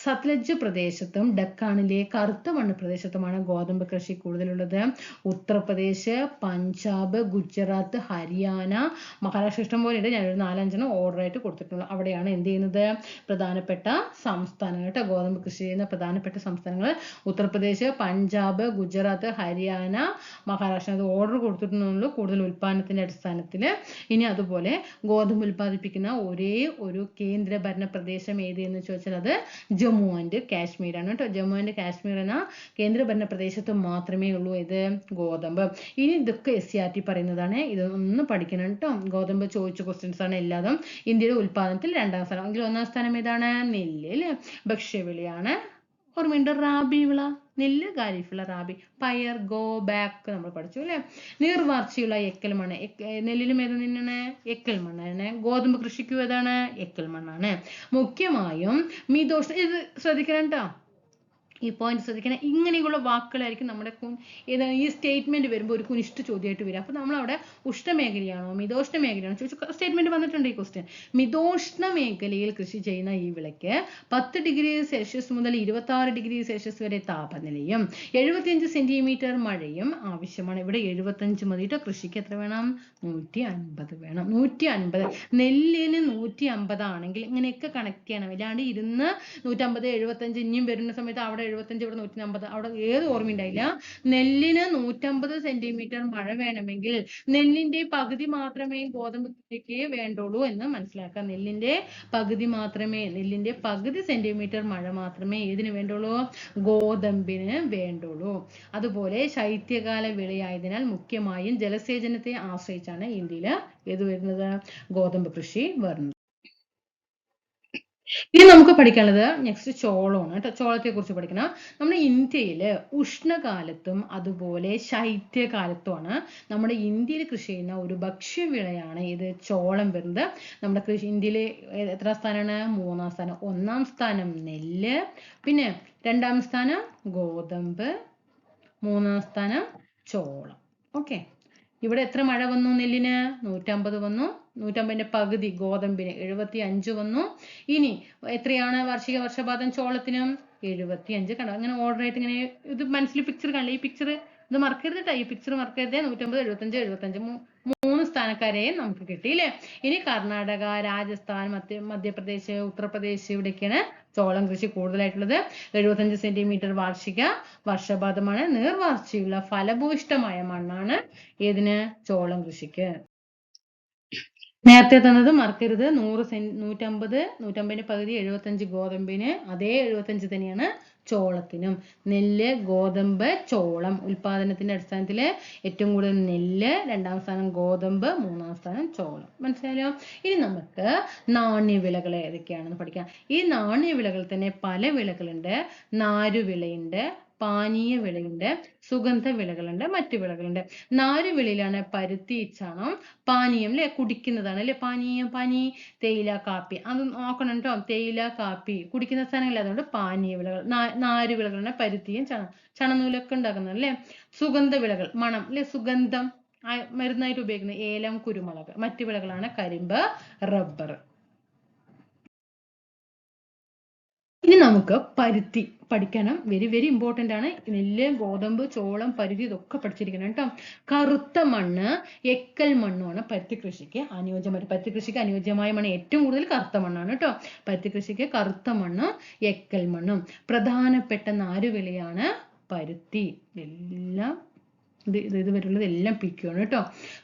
സത്ലജ് പ്രദേശത്തും ഡെക്കാനിലെ കറുത്ത മണ്ണ് പ്രദേശത്തുമാണ് ഗോതമ്പ് കൃഷി കൂടുതലുള്ളത്. ഉത്തർപ്രദേശ്, പഞ്ചാബ്, ഗുജറാത്ത്, ഹരിയാന, മഹാരാഷ്ട്ര ഇഷ്ടം പോലെ ഉണ്ട്. ഞാനൊരു 4-5 ഓർഡർ ആയിട്ട് കൊടുത്തിട്ടുള്ളൂ. അവിടെയാണ് എന്ത് ചെയ്യുന്നത്, പ്രധാനപ്പെട്ട സംസ്ഥാനങ്ങൾ കേട്ടോ. ഗോതമ്പ് കൃഷി ചെയ്യുന്ന പ്രധാനപ്പെട്ട സംസ്ഥാനങ്ങൾ ഉത്തർപ്രദേശ്, പഞ്ചാബ്, ഗുജറാത്ത്, ഹരിയാന, മഹാരാഷ്ട്ര. അത് ഓർഡർ കൊടുത്തിട്ടുള്ളൂ കൂടുതൽ ഉൽപാദനത്തിന്റെ അടിസ്ഥാനത്തിൽ. ഇനി അതുപോലെ ഗോതമ്പ് ഉൽപ്പാദിപ്പിക്കുന്ന ഒരേ ഒരു കേന്ദ്ര ഭരണ പ്രദേശം ഏത് എന്ന് ചോദിച്ചാൽ അത് ജമ്മു ആൻഡ് കാശ്മീർ ആണ് കേട്ടോ. ജമ്മു ആൻഡ് കാശ്മീർ എന്ന കേന്ദ്ര ഭരണ പ്രദേശത്ത് മാത്രമേ ഉള്ളൂ ഇത് ഗോതമ്പ്. ഇനി ഇതൊക്കെ SCERT പറയുന്നതാണ്, ഇതൊന്നും പഠിക്കണം കേട്ടോ. ഗോതമ്പ് ചോദിച്ച ക്വസ്റ്റ്യൻസ് ആണ് എല്ലാതും. ഇന്ത്യയുടെ ഉൽപാദനത്തിൽ 2ാം സ്ഥാനം. എങ്കിൽ 1ാം സ്ഥാനം ഏതാണ്? നെല്ല് അല്ലേ, ഭക്ഷ്യവിളയാണ്. ഓർമ്മയുണ്ട്, റാബി വിള, നെല്ല്, ഖാരിഫ് വിള, റാബി. പയർ, ഗോ ബാക്ക് നമ്മൾ പഠിച്ചു അല്ലേ. നീർവാർച്ചയുള്ള എക്കൽ മണ്ണ്, നെല്ലിലും ഏത് തന്നെയാണ്? എക്കൽ മണ്ണാണ്. ഗോതമ്പ് കൃഷിക്കും ഏതാണ്? എക്കൽ മണ്ണാണ്. മുഖ്യമായും മിതോഷ്ണ, ഇത് ശ്രദ്ധിക്കണം കേട്ടോ, ഈ പോയിന്റ് ശ്രദ്ധിക്കണം. ഇങ്ങനെയുള്ള വാക്കുകളായിരിക്കും നമ്മുടെ ഏതാണ് ഈ സ്റ്റേറ്റ്മെന്റ് വരുമ്പോൾ ഒരു കുനിഷ്ഠ ചോദ്യമായിട്ട് വരിക. അപ്പൊ നമ്മളവിടെ ഉഷ്ണമേഖലയാണോ മിതോഷ്ണ മേഖലയാണോ ചോദിച്ചു സ്റ്റേറ്റ്മെന്റ് വന്നിട്ടുണ്ട് ഈ ക്വസ്റ്റ്യൻ. മിതോഷ്ണ മേഖലയിൽ കൃഷി ചെയ്യുന്ന ഈ വിളയ്ക്ക് 10 ഡിഗ്രി സെൽഷ്യസ് മുതൽ 26 ഡിഗ്രി സെൽഷ്യസ് വരെ താപനിലയും 75 സെന്റിമീറ്റർ മഴയും ആവശ്യമാണ്. ഇവിടെ 75 മതി കേട്ടോ. കൃഷിക്ക് എത്ര വേണം? 150 വേണം. 150. നെല്ലിന് 150 ആണെങ്കിൽ ഇങ്ങനെയൊക്കെ കണക്ട് ചെയ്യണം. ഇല്ലാണ്ട് ഇരുന്ന് 150, 75 ഇനിയും വരുന്ന സമയത്ത് അവിടെ 75, ഇവിടെ 150, അവിടെ ഏത് ഓർമ്മയുണ്ടായില്ല. നെല്ലിന് 150 സെന്റിമീറ്റർ മഴ വേണമെങ്കിൽ നെല്ലിന്റെ പകുതി മാത്രമേ ഗോതമ്പ് കൃഷിക്ക് വേണ്ടുള്ളൂ എന്ന് മനസ്സിലാക്കാം. നെല്ലിന്റെ പകുതി സെന്റിമീറ്റർ മഴ മാത്രമേ ഏതിന് വേണ്ടുള്ളൂ? ഗോതമ്പിന് വേണ്ടുള്ളൂ. അതുപോലെ ശൈത്യകാല വിളയായതിനാൽ മുഖ്യമായും ജലസേചനത്തെ ആശ്രയിച്ചാണ് ഇന്ത്യയിൽ ഏത് വരുന്നത്? ഗോതമ്പ് കൃഷി വരുന്നത്. ഇനി നമുക്ക് പഠിക്കാനുള്ളത് നെക്സ്റ്റ് ചോളമാണ് കേട്ടോ. ചോളത്തെ കുറിച്ച് പഠിക്കണം. നമ്മുടെ ഇന്ത്യയിൽ ഉഷ്ണകാലത്തും അതുപോലെ ശൈത്യകാലത്തുമാണ് നമ്മുടെ ഇന്ത്യയിൽ കൃഷി ചെയ്യുന്ന ഒരു ഭക്ഷ്യവിളയാണ് ഇത് ചോളം വരുന്നത്. നമ്മുടെ ഇന്ത്യയിൽ എത്രാം സ്ഥാനമാണ്? 3ാം സ്ഥാനം. 1ാം സ്ഥാനം നെല്ല്, പിന്നെ 2ാം സ്ഥാനം ഗോതമ്പ്, 3ാം സ്ഥാനം ചോളം. ഓക്കെ. ഇവിടെ എത്ര മഴ വന്നു? നെല്ലിന് 150 വന്നു. 150ന്റെ പകുതി ഗോതമ്പിന് 75 വന്നു. ഇനി എത്രയാണ് വാർഷിക വർഷപാതം ചോളത്തിനും? 75. കണ്ടോ, അങ്ങനെ ഓർഡർ ആയിട്ട് ഇങ്ങനെ ഇത് മനസ്സിൽ പിക്ചർ കാണില്ല. ഈ പിക്ചർ ഇത് മറക്കരുത് കേട്ടോ. ഈ പിക്ചർ മറക്കരുത്. 150, 75, 75 3 സ്ഥാനക്കാരെയും നമുക്ക് കിട്ടിയില്ലേ. ഇനി കർണാടക, രാജസ്ഥാൻ, മധ്യപ്രദേശ്, ഉത്തർപ്രദേശ് ഇവിടേക്കാണ് ചോളം കൃഷി കൂടുതലായിട്ടുള്ളത്. 75 സെന്റിമീറ്റർ വാർഷിക വർഷപാതമാണ്. നീർവാർച്ചയുള്ള ഫലഭൂയിഷ്ഠമായ മണ്ണാണ് ഏതിന്? ചോളം കൃഷിക്ക്. നേരത്തെ തന്നത് മറക്കരുത്. 150, 150ന്റെ പകുതി 75 ഗോതമ്പിന്, അതേ 75 തന്നെയാണ് ചോളത്തിനും. നെല്ല്, ഗോതമ്പ്, ചോളം ഉൽപാദനത്തിന്റെ അടിസ്ഥാനത്തിൽ ഏറ്റവും കൂടുതൽ നെല്ല്, 2ാം സ്ഥാനം ഗോതമ്പ്, 3ാം സ്ഥാനം ചോളം. മനസ്സിലായോ? ഇനി നമുക്ക് നാണ്യവിളകൾ ഏതൊക്കെയാണെന്ന് പഠിക്കാം. ഈ നാണ്യവിളകൾ തന്നെ പല വിളകളുണ്ട്. നാരുവിളയുണ്ട്, പാനീയ വിളയുണ്ട്, സുഗന്ധ വിളകളുണ്ട്, മറ്റു വിളകളുണ്ട്. നാരുവിളയിലാണ് പരുത്തി, ചണം. പാനീയം അല്ലെ, കുടിക്കുന്നതാണ് അല്ലെ പാനീയം. തേയില, കാപ്പി. അത് നോക്കണം കേട്ടോ. തേയില, കാപ്പി കുടിക്കുന്ന സാധനങ്ങളല്ല, അതുകൊണ്ട് പാനീയ വിളകൾ. നാരുവിളകളാണ് പരുത്തിയും ചണനൂലൊക്കെ ഉണ്ടാക്കുന്നത് അല്ലെ. സുഗന്ധ വിളകൾ, മണം അല്ലെ, സുഗന്ധം മരുന്നായിട്ട് ഉപയോഗിക്കുന്നത് ഏലം, കുരുമുളക്. മറ്റു വിളകളാണ് കരിമ്പ്, റബ്ബർ. ഇനി നമുക്ക് പരുത്തി പഠിക്കണം. വെരി ഇമ്പോർട്ടന്റ് ആണ്. നെല്ല്, ഗോതമ്പ്, ചോളം, പരുത്തി ഇതൊക്കെ പഠിച്ചിരിക്കണം കേട്ടോ. കറുത്ത മണ്ണ്, എക്കൽ മണ്ണുമാണ് പരുത്തി കൃഷിക്ക് അനുയോജ്യമായ. പരുത്തി കൃഷിക്ക് അനുയോജ്യമായ മണ്ണ് ഏറ്റവും കൂടുതൽ കറുത്ത മണ്ണാണ് കേട്ടോ. പരുത്തി കൃഷിക്ക് കറുത്ത മണ്ണും എക്കൽ മണ്ണും. പ്രധാനപ്പെട്ട നാരുവിളയാണ് പരുത്തി. എല്ലാം ഇത് വരുന്നത് എല്ലാം പിക്കുകയാണ് കേട്ടോ.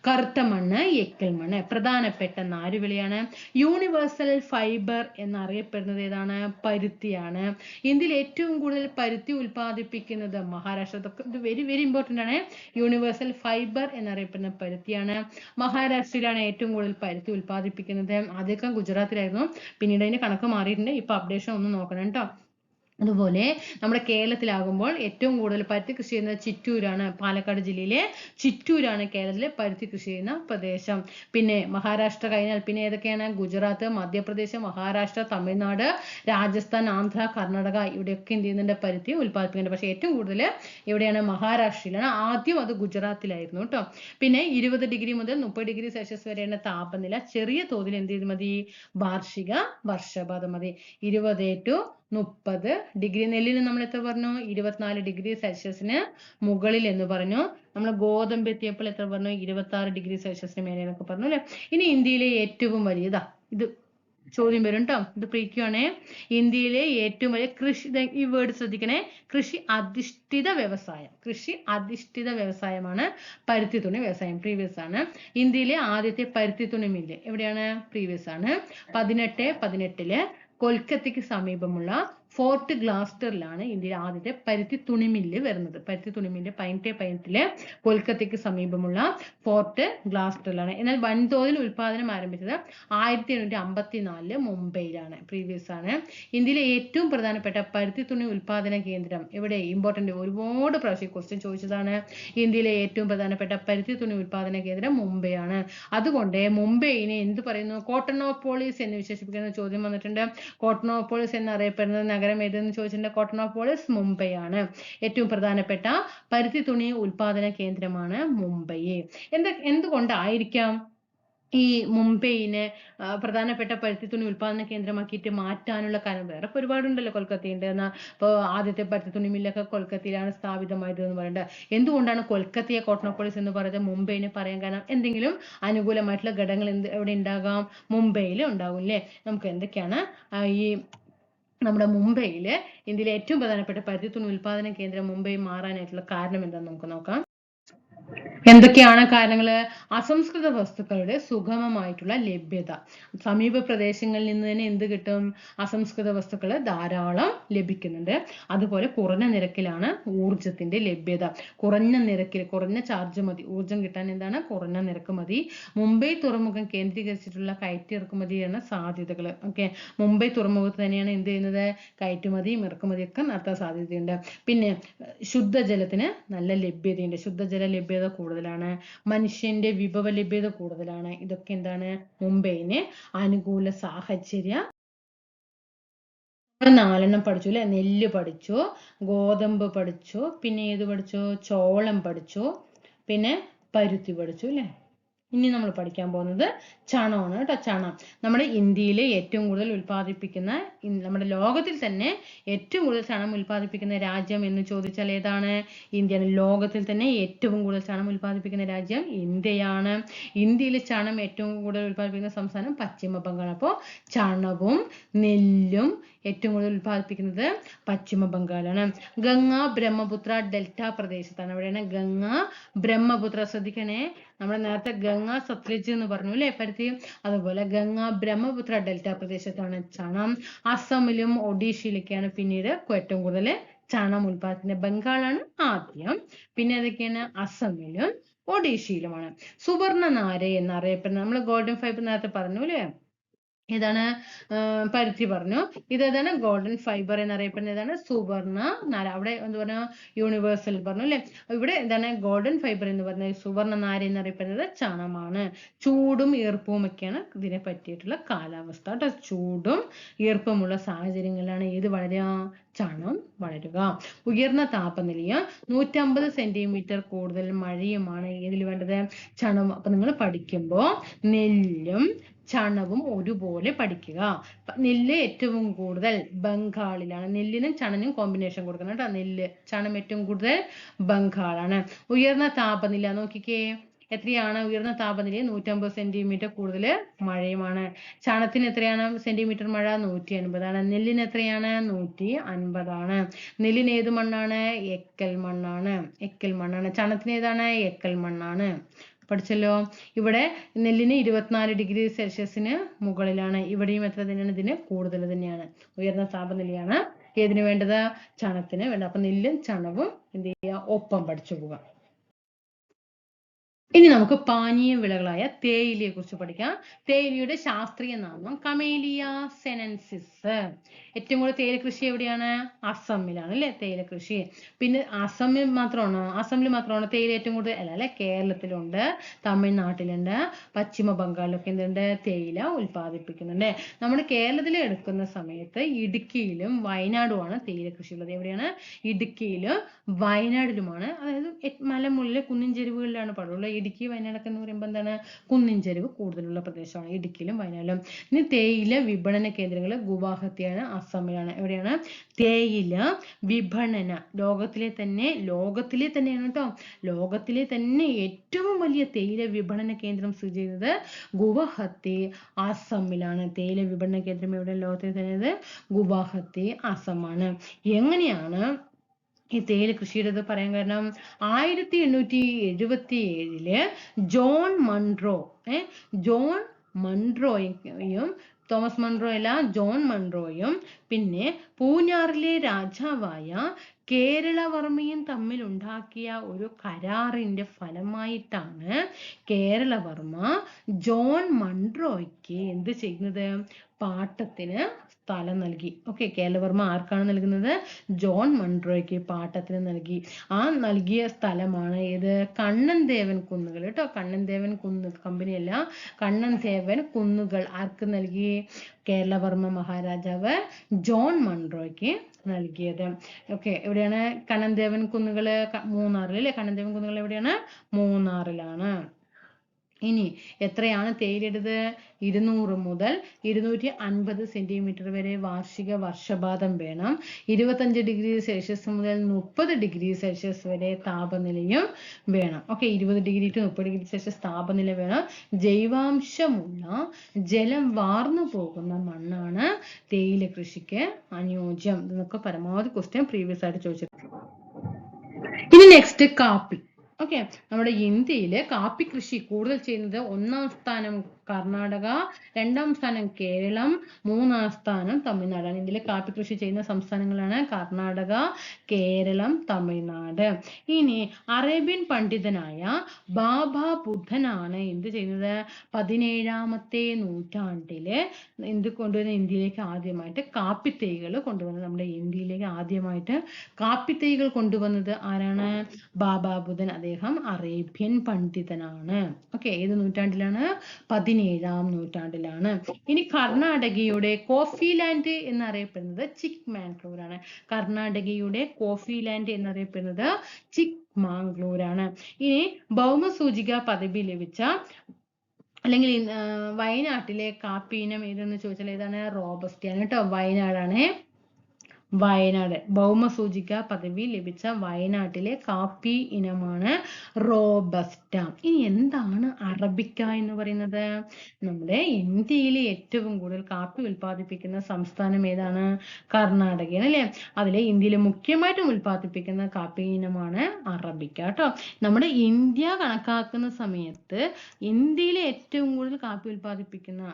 കറുത്ത മണ്ണ്, എക്കൽ മണ്ണ്. പ്രധാനപ്പെട്ട നാരുവിളയാണ്. യൂണിവേഴ്സൽ ഫൈബർ എന്നറിയപ്പെടുന്നത് ഏതാണ്? പരുത്തിയാണ്. ഇന്ത്യയിൽ ഏറ്റവും കൂടുതൽ പരുത്തി ഉൽപ്പാദിപ്പിക്കുന്നത് മഹാരാഷ്ട്ര. ഇത് വെരി ഇമ്പോർട്ടന്റ് ആണ്. യൂണിവേഴ്സൽ ഫൈബർ എന്നറിയപ്പെടുന്ന പരുത്തിയാണ്. മഹാരാഷ്ട്രയിലാണ് ഏറ്റവും കൂടുതൽ പരുത്തി ഉൽപ്പാദിപ്പിക്കുന്നത്. ആദ്യമൊക്കെ ഗുജറാത്തിലായിരുന്നു, പിന്നീട് അതിന്റെ കണക്ക് മാറിയിട്ടുണ്ട്. ഇപ്പൊ അപ്ഡേഷൻ ഒന്ന് നോക്കണം കേട്ടോ. അതുപോലെ നമ്മുടെ കേരളത്തിലാകുമ്പോൾ ഏറ്റവും കൂടുതൽ പരുത്തി കൃഷി ചെയ്യുന്നത് ചിറ്റൂരാണ്. പാലക്കാട് ജില്ലയിലെ ചിറ്റൂരാണ് കേരളത്തിലെ പരുത്തി കൃഷി ചെയ്യുന്ന പ്രദേശം. പിന്നെ മഹാരാഷ്ട്ര കഴിഞ്ഞാൽ പിന്നെ ഏതൊക്കെയാണ്? ഗുജറാത്ത്, മധ്യപ്രദേശ്, മഹാരാഷ്ട്ര, തമിഴ്നാട്, രാജസ്ഥാൻ, ആന്ധ്ര, കർണാടക ഇവിടെയൊക്കെ എന്ത് ചെയ്യുന്നുണ്ട്? പരുത്തി ഉൽപ്പാദിപ്പിക്കുന്നുണ്ട്. പക്ഷെ ഏറ്റവും കൂടുതൽ എവിടെയാണ്? മഹാരാഷ്ട്രയിലാണ്. ആദ്യം അത് ഗുജറാത്തിലായിരുന്നു കേട്ടോ. പിന്നെ 20 ഡിഗ്രി മുതൽ 30 ഡിഗ്രി സെൽഷ്യസ് വരെയാണ് താപനില. ചെറിയ തോതിൽ എന്ത് ചെയ്ത് മതി? വാർഷിക വർഷപാതം മതി. 20 to 30 ഡിഗ്രി. നെല്ലിന് നമ്മൾ എത്ര പറഞ്ഞു? 24 ഡിഗ്രി സെൽഷ്യസിന് മുകളിൽ എന്ന് പറഞ്ഞു. നമ്മൾ ഗോതമ്പ് എത്തിയപ്പോൾ എത്ര പറഞ്ഞു? 26 ഡിഗ്രി സെൽഷ്യസിന് മേലെ എന്നൊക്കെ പറഞ്ഞു അല്ലെ. ഇനി ഇന്ത്യയിലെ ഏറ്റവും വലിയതാ ഇത് ചോദ്യം വരും കേട്ടോ. ഇത് പ്രീക്യുവാണേ. ഇന്ത്യയിലെ ഏറ്റവും വലിയ കൃഷി, ഈ വേർഡ് ശ്രദ്ധിക്കണേ, കൃഷി അധിഷ്ഠിത വ്യവസായം. കൃഷി അധിഷ്ഠിത വ്യവസായമാണ് പരുത്തി തുണി വ്യവസായം. പ്രീവിയസ് ആണ്. ഇന്ത്യയിലെ ആദ്യത്തെ പരുത്തി തുണി മില്ല് എവിടെയാണ്? പ്രീവിയസ് ആണ്. 1818 കൊൽക്കത്തയ്ക്ക് സമീപമുള്ള ഫോർട്ട് ഗ്ലാസ്റ്ററിലാണ് ഇന്ത്യയിലെ ആദ്യത്തെ പരുത്തി തുണിമില്ല് വരുന്നത്. പരുത്തി തുണിമില്ല് 1818 കൊൽക്കത്തയ്ക്ക് സമീപമുള്ള ഫോർട്ട് ഗ്ലാസ്റ്ററിലാണ്. എന്നാൽ വൻതോതിൽ ഉൽപാദനം ആരംഭിച്ചത് 1854 മുംബൈയിലാണ്. പ്രീവിയസ് ആണ്. ഇന്ത്യയിലെ ഏറ്റവും പ്രധാനപ്പെട്ട പരുത്തി തുണി ഉൽപാദന കേന്ദ്രം എവിടെ? ഇമ്പോർട്ടന്റ്, ഒരുപാട് പ്രാവശ്യം ക്വസ്റ്റ്യൻ ചോദിച്ചതാണ്. ഇന്ത്യയിലെ ഏറ്റവും പ്രധാനപ്പെട്ട പരുത്തി തുണി ഉൽപാദന കേന്ദ്രം മുംബൈ ആണ്. അതുകൊണ്ട് മുംബൈനെ എന്ത് പറയുന്നു? കോട്ടണോപോളിസ് എന്ന് വിശേഷിപ്പിക്കുന്ന ചോദ്യം വന്നിട്ടുണ്ട്. കോട്ടണോപോളിസ് എന്നറിയപ്പെടുന്ന നഗരം ഏതെന്ന് ചോദിച്ചിട്ടുണ്ട്. കോട്ടണോപോളിസ് മുംബൈ ആണ്. ഏറ്റവും പ്രധാനപ്പെട്ട പരുത്തി തുണി ഉൽപാദന കേന്ദ്രമാണ് മുംബൈ. എന്തുകൊണ്ടായിരിക്കാം ഈ മുംബൈനെ പ്രധാനപ്പെട്ട പരുത്തി തുണി ഉൽപാദന കേന്ദ്രമാക്കിയിട്ട് മാറ്റാനുള്ള കാരണം? വേറെ ഒരുപാടുണ്ടല്ലോ. കൊൽക്കത്തയുണ്ട് എന്നാ. ഇപ്പോൾ ആദ്യത്തെ പരുത്തി തുണി മില്ലൊക്കെ കൊൽക്കത്തയിലാണ് സ്ഥാപിതമായത് എന്ന് പറയുന്നത്. എന്തുകൊണ്ടാണ് കൊൽക്കത്തയെ കോട്ടണോപോളിസ് എന്ന് പറയുന്നത്? മുംബൈനെ പറയാൻ കാരണം എന്തെങ്കിലും അനുകൂലമായിട്ടുള്ള ഘടകങ്ങൾ എവിടെ ഉണ്ടാകാം? മുംബൈയിൽ ഉണ്ടാകും അല്ലേ. നമുക്ക് എന്തൊക്കെയാണ് ഈ നമ്മുടെ മുംബൈയില് ഇന്ത്യയിലെ ഏറ്റവും പ്രധാനപ്പെട്ട പരുത്തി തുണി ഉൽപാദന കേന്ദ്രം മുംബൈ മാറാനായിട്ടുള്ള കാരണം എന്താണെന്ന് നമുക്ക് നോക്കാം. എന്തൊക്കെയാണ് കാരണങ്ങൾ? അസംസ്കൃത വസ്തുക്കളുടെ സുഗമമായിട്ടുള്ള ലഭ്യത. സമീപ പ്രദേശങ്ങളിൽ നിന്ന് തന്നെ എന്ത് കിട്ടും? അസംസ്കൃത വസ്തുക്കൾ ധാരാളം ലഭിക്കുന്നുണ്ട്. അതുപോലെ കുറഞ്ഞ നിരക്കിലാണ് ഊർജത്തിന്റെ ലഭ്യത. കുറഞ്ഞ നിരക്കിൽ, കുറഞ്ഞ ചാർജ് മതി ഊർജം കിട്ടാൻ. എന്താണ്? കുറഞ്ഞ നിരക്ക് മതി. മുംബൈ തുറമുഖം കേന്ദ്രീകരിച്ചിട്ടുള്ള കയറ്റി ഇറക്കുമതിയാണ് സാധ്യതകൾ. ഓക്കെ, മുംബൈ തുറമുഖത്ത് തന്നെയാണ് എന്ത് ചെയ്യുന്നത്? കയറ്റുമതിയും ഇറക്കുമതിയൊക്കെ നടത്താൻ സാധ്യതയുണ്ട്. പിന്നെ ശുദ്ധജലത്തിന് നല്ല ലഭ്യതയുണ്ട്. ശുദ്ധജല ലഭ്യത കൂടുതലാണ്. മനുഷ്യന്റെ വിഭവ ലഭ്യത കൂടുതലാണ്. ഇതൊക്കെ എന്താണ്? മുംബൈന് അനുകൂല സാഹചര്യം. 4 പഠിച്ചു അല്ലെ. നെല്ല് പഠിച്ചു, ഗോതമ്പ് പഠിച്ചു, പിന്നെ ഏത് പഠിച്ചു? ചോളം പഠിച്ചു, പിന്നെ പരുത്തി പഠിച്ചു അല്ലെ. ഇനി നമ്മൾ പഠിക്കാൻ പോകുന്നത് ചണമാണ് കേട്ടോ. ചണം നമ്മുടെ ഇന്ത്യയിലെ ഏറ്റവും കൂടുതൽ ഉൽപ്പാദിപ്പിക്കുന്ന, നമ്മുടെ ലോകത്തിൽ തന്നെ ഏറ്റവും കൂടുതൽ ചണം ഉൽപ്പാദിപ്പിക്കുന്ന രാജ്യം എന്ന് ചോദിച്ചാൽ ഏതാണ്? ഇന്ത്യയാണ്. ലോകത്തിൽ തന്നെ ഏറ്റവും കൂടുതൽ ചണം ഉൽപ്പാദിപ്പിക്കുന്ന രാജ്യം ഇന്ത്യയാണ്. ഇന്ത്യയിൽ ചണം ഏറ്റവും കൂടുതൽ ഉൽപ്പാദിപ്പിക്കുന്ന സംസ്ഥാനം പശ്ചിമ ബംഗാൾ. അപ്പോൾ ചണവും നെല്ലും ഏറ്റവും കൂടുതൽ ഉൽപ്പാദിപ്പിക്കുന്നത് പശ്ചിമ ബംഗാളാണ്. ഗംഗ ബ്രഹ്മപുത്ര ഡെൽറ്റ പ്രദേശത്താണ്. അവിടെയാണ് ഗംഗ ബ്രഹ്മപുത്ര. ശ്രദ്ധിക്കണേ, നമ്മൾ നേരത്തെ ഗംഗ സത്ലജ് എന്ന് പറഞ്ഞു അല്ലെ പരുത്തി. അതുപോലെ ഗംഗ ബ്രഹ്മപുത്ര ഡെൽറ്റ പ്രദേശത്താണ് ചണം. അസമിലും ഒഡീഷയിലൊക്കെയാണ് പിന്നീട് ഏറ്റവും കൂടുതൽ ചണം ഉൽപ്പാദിപ്പിക്കുന്നത്. ബംഗാളാണ് ആദ്യം, പിന്നെ ഏതൊക്കെയാണ്? അസമിലും ഒഡീഷയിലുമാണ്. സുവർണ നാര് എന്നറിയപ്പെടുന്ന, നമ്മൾ ഗോൾഡൻ ഫൈബർ നേരത്തെ പറഞ്ഞു അല്ലേ. ഏതാണ്? പരുത്തി പറഞ്ഞു. ഇതേതാണ്? ഗോൾഡൻ ഫൈബർ എന്നറിയപ്പെടുന്ന ഏതാണ്? സുവർണ നാര്. അവിടെ എന്ത് പറഞ്ഞു? യൂണിവേഴ്സൽ പറഞ്ഞു അല്ലെ. ഇവിടെ എന്താണ്? ഗോൾഡൻ ഫൈബർ എന്ന് പറഞ്ഞ സുവർണ നാര് എന്നറിയപ്പെടുന്നത് ചണമാണ്. ചൂടും ഈർപ്പവും ഒക്കെയാണ് ഇതിനെ പറ്റിയിട്ടുള്ള കാലാവസ്ഥ കേട്ടോ. ചൂടും ഈർപ്പമുള്ള സാഹചര്യങ്ങളിലാണ് ഏത് വളരുക? ചണം വളരുക. ഉയർന്ന താപനിലയും 150 സെന്റിമീറ്റർ കൂടുതൽ മഴയുമാണ് ഏതിൽ വേണ്ടത്? ചണം. അപ്പൊ നിങ്ങൾ പഠിക്കുമ്പോൾ നെല്ലും ചണവും ഒരുപോലെ പഠിക്കുക. നെല്ല് ഏറ്റവും കൂടുതൽ ബംഗാളിലാണ്. നെല്ലിനും ചണനും കോമ്പിനേഷൻ കൊടുക്കണം കേട്ടോ. നെല്ല് ചണം ഏറ്റവും കൂടുതൽ ബംഗാളാണ്. ഉയർന്ന താപനില നോക്കിക്കേ, എത്രയാണ് ഉയർന്ന താപനില? 150 സെന്റിമീറ്റർ കൂടുതൽ മഴയുമാണ്. ചണത്തിന് എത്രയാണ് സെന്റിമീറ്റർ മഴ? 150 നെല്ലിന് എത്രയാണ്? 150 ആണ്. നെല്ലിന് ഏത് മണ്ണാണ്? എക്കൽ മണ്ണാണ്. എക്കൽ മണ്ണാണ്. ചണത്തിന് ഏതാണ്? എക്കൽ മണ്ണാണ്. പഠിച്ചല്ലോ. ഇവിടെ നെല്ലിന് 24 ഡിഗ്രി സെൽഷ്യസിന് മുകളിലാണ്. ഇവിടെയും എത്ര തന്നെയാണ്? ഇതിന് കൂടുതൽ തന്നെയാണ്. ഉയർന്ന താപനിലയാണ് ഏതിന് വേണ്ടത്? ചണത്തിന് വേണ്ടത്. അപ്പൊ നെല്ലും ചണവും എന്ത് ചെയ്യുക? ഒപ്പം പഠിച്ചു പോകാം. ഇനി നമുക്ക് പാനീയ വിളകളായ തേയിലയെ കുറിച്ച് പഠിക്കാം. തേയിലയുടെ ശാസ്ത്രീയ നാമം കമേലിയ സെനൻസിസ്. ഏറ്റവും കൂടുതൽ തേയില കൃഷി എവിടെയാണ്? അസമിലാണ് അല്ലെ തേയില കൃഷി. പിന്നെ അസമിൽ മാത്രമാണോ തേയില ഏറ്റവും കൂടുതൽ? അല്ല, കേരളത്തിലുണ്ട്, തമിഴ്നാട്ടിലുണ്ട്, പശ്ചിമ ബംഗാളിലൊക്കെ എന്തുണ്ട്? തേയില ഉൽപ്പാദിപ്പിക്കുന്നുണ്ട്. നമ്മുടെ കേരളത്തിൽ എടുക്കുന്ന സമയത്ത് ഇടുക്കിയിലും വയനാടുമാണ് തേയില കൃഷി ഉള്ളത്. എവിടെയാണ്? ഇടുക്കിയിലും വയനാടിലുമാണ്. അതായത് മലമുകളിലെ കുന്നിൻ ചെരുവുകളിലാണ് പാടുള്ളത്. ഇടുക്കി വയനാടൊക്കെ എന്ന് പറയുമ്പോൾ എന്താണ്? കുന്നിൻ ചെരുവ് കൂടുതലുള്ള പ്രദേശമാണ് ഇടുക്കിയിലും വയനാട്ടിലും. ഇനി തേയില വിപണന കേന്ദ്രങ്ങൾ ഗുവാഹത്തിയാണ്, അസമിലാണ്. എവിടെയാണ്? തേയില വിപണന ലോകത്തിലെ തന്നെയാണ് കേട്ടോ. ലോകത്തിലെ തന്നെ ഏറ്റവും വലിയ തേയില വിപണന കേന്ദ്രം സ്ഥിതി ചെയ്യുന്നത് ഗുവാഹത്തി, അസമിലാണ്. തേയില വിപണന കേന്ദ്രം എവിടെയാണ് ലോകത്തിലെ തന്നെ? ഗുവാഹത്തി, അസമാണ്. എങ്ങനെയാണ് ഈ തേയില കൃഷിയുടെ പറയാൻ കാരണം? 1877 ജോൺ മൺറോയും തോമസ് മൺറോ അല്ല, ജോൺ മൺറോയും പിന്നെ പൂഞ്ഞാറിലെ രാജാവായ കേരളവർമ്മയും തമ്മിൽ ഉണ്ടാക്കിയ ഒരു കരാറിന്റെ ഫലമായിട്ടാണ് കേരളവർമ്മ ജോൺ മൺറോയ്ക്ക് എന്ത് ചെയ്യുന്നത്? പാട്ടത്തിന് സ്ഥലം നൽകി. ഓക്കെ, കേരളവർമ്മ ആർക്കാണ് നൽകുന്നത്? ജോൺ മൺറോയ്ക്ക് പാട്ടത്തിന് നൽകി. ആ നൽകിയ സ്ഥലമാണ് ഏത്? കണ്ണൻദേവൻ കുന്നുകൾ കേട്ടോ. കണ്ണൻദേവൻ കമ്പനിയല്ല, കണ്ണൻദേവൻ കുന്നുകൾ ആർക്ക് നൽകി? കേരളവർമ്മ മഹാരാജാവ് ജോൺ മൺറോയ്ക്ക് നൽകിയത്. ഓക്കെ, എവിടെയാണ് കണ്ണൻദേവൻ കുന്നുകൾ? മൂന്നാറിൽ അല്ലെ? കണ്ണൻദേവൻ കുന്നുകൾ എവിടെയാണ്? മൂന്നാറിലാണ്. ഇനി എത്രയാണ് തേയിലയുടേത്? 200 മുതൽ 250 സെന്റിമീറ്റർ വരെ വാർഷിക വർഷപാതം വേണം. 25 ഡിഗ്രി സെൽഷ്യസ് മുതൽ 30 ഡിഗ്രി സെൽഷ്യസ് വരെ താപനിലയും വേണം. Okay, 20 degree to 30 degree Celsius താപനില വേണം. ജൈവാംശമുള്ള ജലം വാർന്നു പോകുന്ന മണ്ണാണ് തേയില കൃഷിക്ക് അനുയോജ്യം. ഇതൊക്കെ പരമാവധി ക്വസ്റ്റ്യൻ പ്രീവിയസ് ആയിട്ട് ചോദിച്ചിട്ടുണ്ട്. ഇനി നെക്സ്റ്റ് കാപ്പി. ഓക്കെ, നമ്മുടെ ഇന്ത്യയിലെ കാപ്പി കൃഷി കൂടുതൽ ചെയ്യുന്നത് 1ാം സ്ഥാനം കർണാടക, 2ാം സ്ഥാനം കേരളം, 3ാം സ്ഥാനം തമിഴ്നാടാണ്. ഇന്ത്യയിലെ കാപ്പി കൃഷി ചെയ്യുന്ന സംസ്ഥാനങ്ങളാണ് കർണാടക, കേരളം, തമിഴ്നാട്. ഇനി അറേബ്യൻ പണ്ഡിതനായ ബാബ ബുദ്ധനാണ് എന്ത് ചെയ്യുന്നത്? 17ാമത്തെ നൂറ്റാണ്ടില് എന്ത് കൊണ്ടുവരുന്ന? ഇന്ത്യയിലേക്ക് ആദ്യമായിട്ട് കാപ്പി തൈകൾ കൊണ്ടുവന്നത്. നമ്മുടെ ഇന്ത്യയിലേക്ക് ആദ്യമായിട്ട് കാപ്പി തൈകൾ കൊണ്ടുവന്നത് ആരാണ്? ബാബ ബുദ്ധൻ. അദ്ദേഹം അറേബ്യൻ പണ്ഡിതനാണ്. ഓക്കെ, ഏത് നൂറ്റാണ്ടിലാണ്? 17ാം നൂറ്റാണ്ടിലാണ്. ഇനി കർണാടകയുടെ കോഫി ലാൻഡ് എന്നറിയപ്പെടുന്നത് ചിക്ക്മാംഗ്ലൂർ ആണ്. കർണാടകയുടെ കോഫി ലാൻഡ് എന്നറിയപ്പെടുന്നത് ചിക്ക്മാംഗ്ലൂർ ആണ്. ഇനി ഭൗമസൂചിക പദവി ലഭിച്ച അല്ലെങ്കിൽ വയനാട്ടിലെ കാപ്പി ഇനം ഏതെന്ന് ചോദിച്ചാൽ ഏതാണ്? റോബസ്റ്റയാണ് കേട്ടോ. വയനാടാണ്. വയനാട് ഭൗമസൂചിക പദവി ലഭിച്ച വയനാട്ടിലെ കാപ്പി ഇനമാണ് റോബസ്റ്റ. ഇനി എന്താണ് അറബിക്ക എന്ന് പറയുന്നത്? നമ്മുടെ ഇന്ത്യയിലെ ഏറ്റവും കൂടുതൽ കാപ്പി ഉൽപ്പാദിപ്പിക്കുന്ന സംസ്ഥാനം ഏതാണ്? കർണാടകയാണ് അല്ലെ? അതിലെ ഇന്ത്യയിലെ മുഖ്യമായിട്ടും ഉൽപ്പാദിപ്പിക്കുന്ന കാപ്പി ഇനമാണ് അറബിക്ക കേട്ടോ. നമ്മുടെ ഇന്ത്യ കണക്കാക്കുന്ന സമയത്ത് ഇന്ത്യയിലെ ഏറ്റവും കൂടുതൽ കാപ്പി ഉൽപ്പാദിപ്പിക്കുന്ന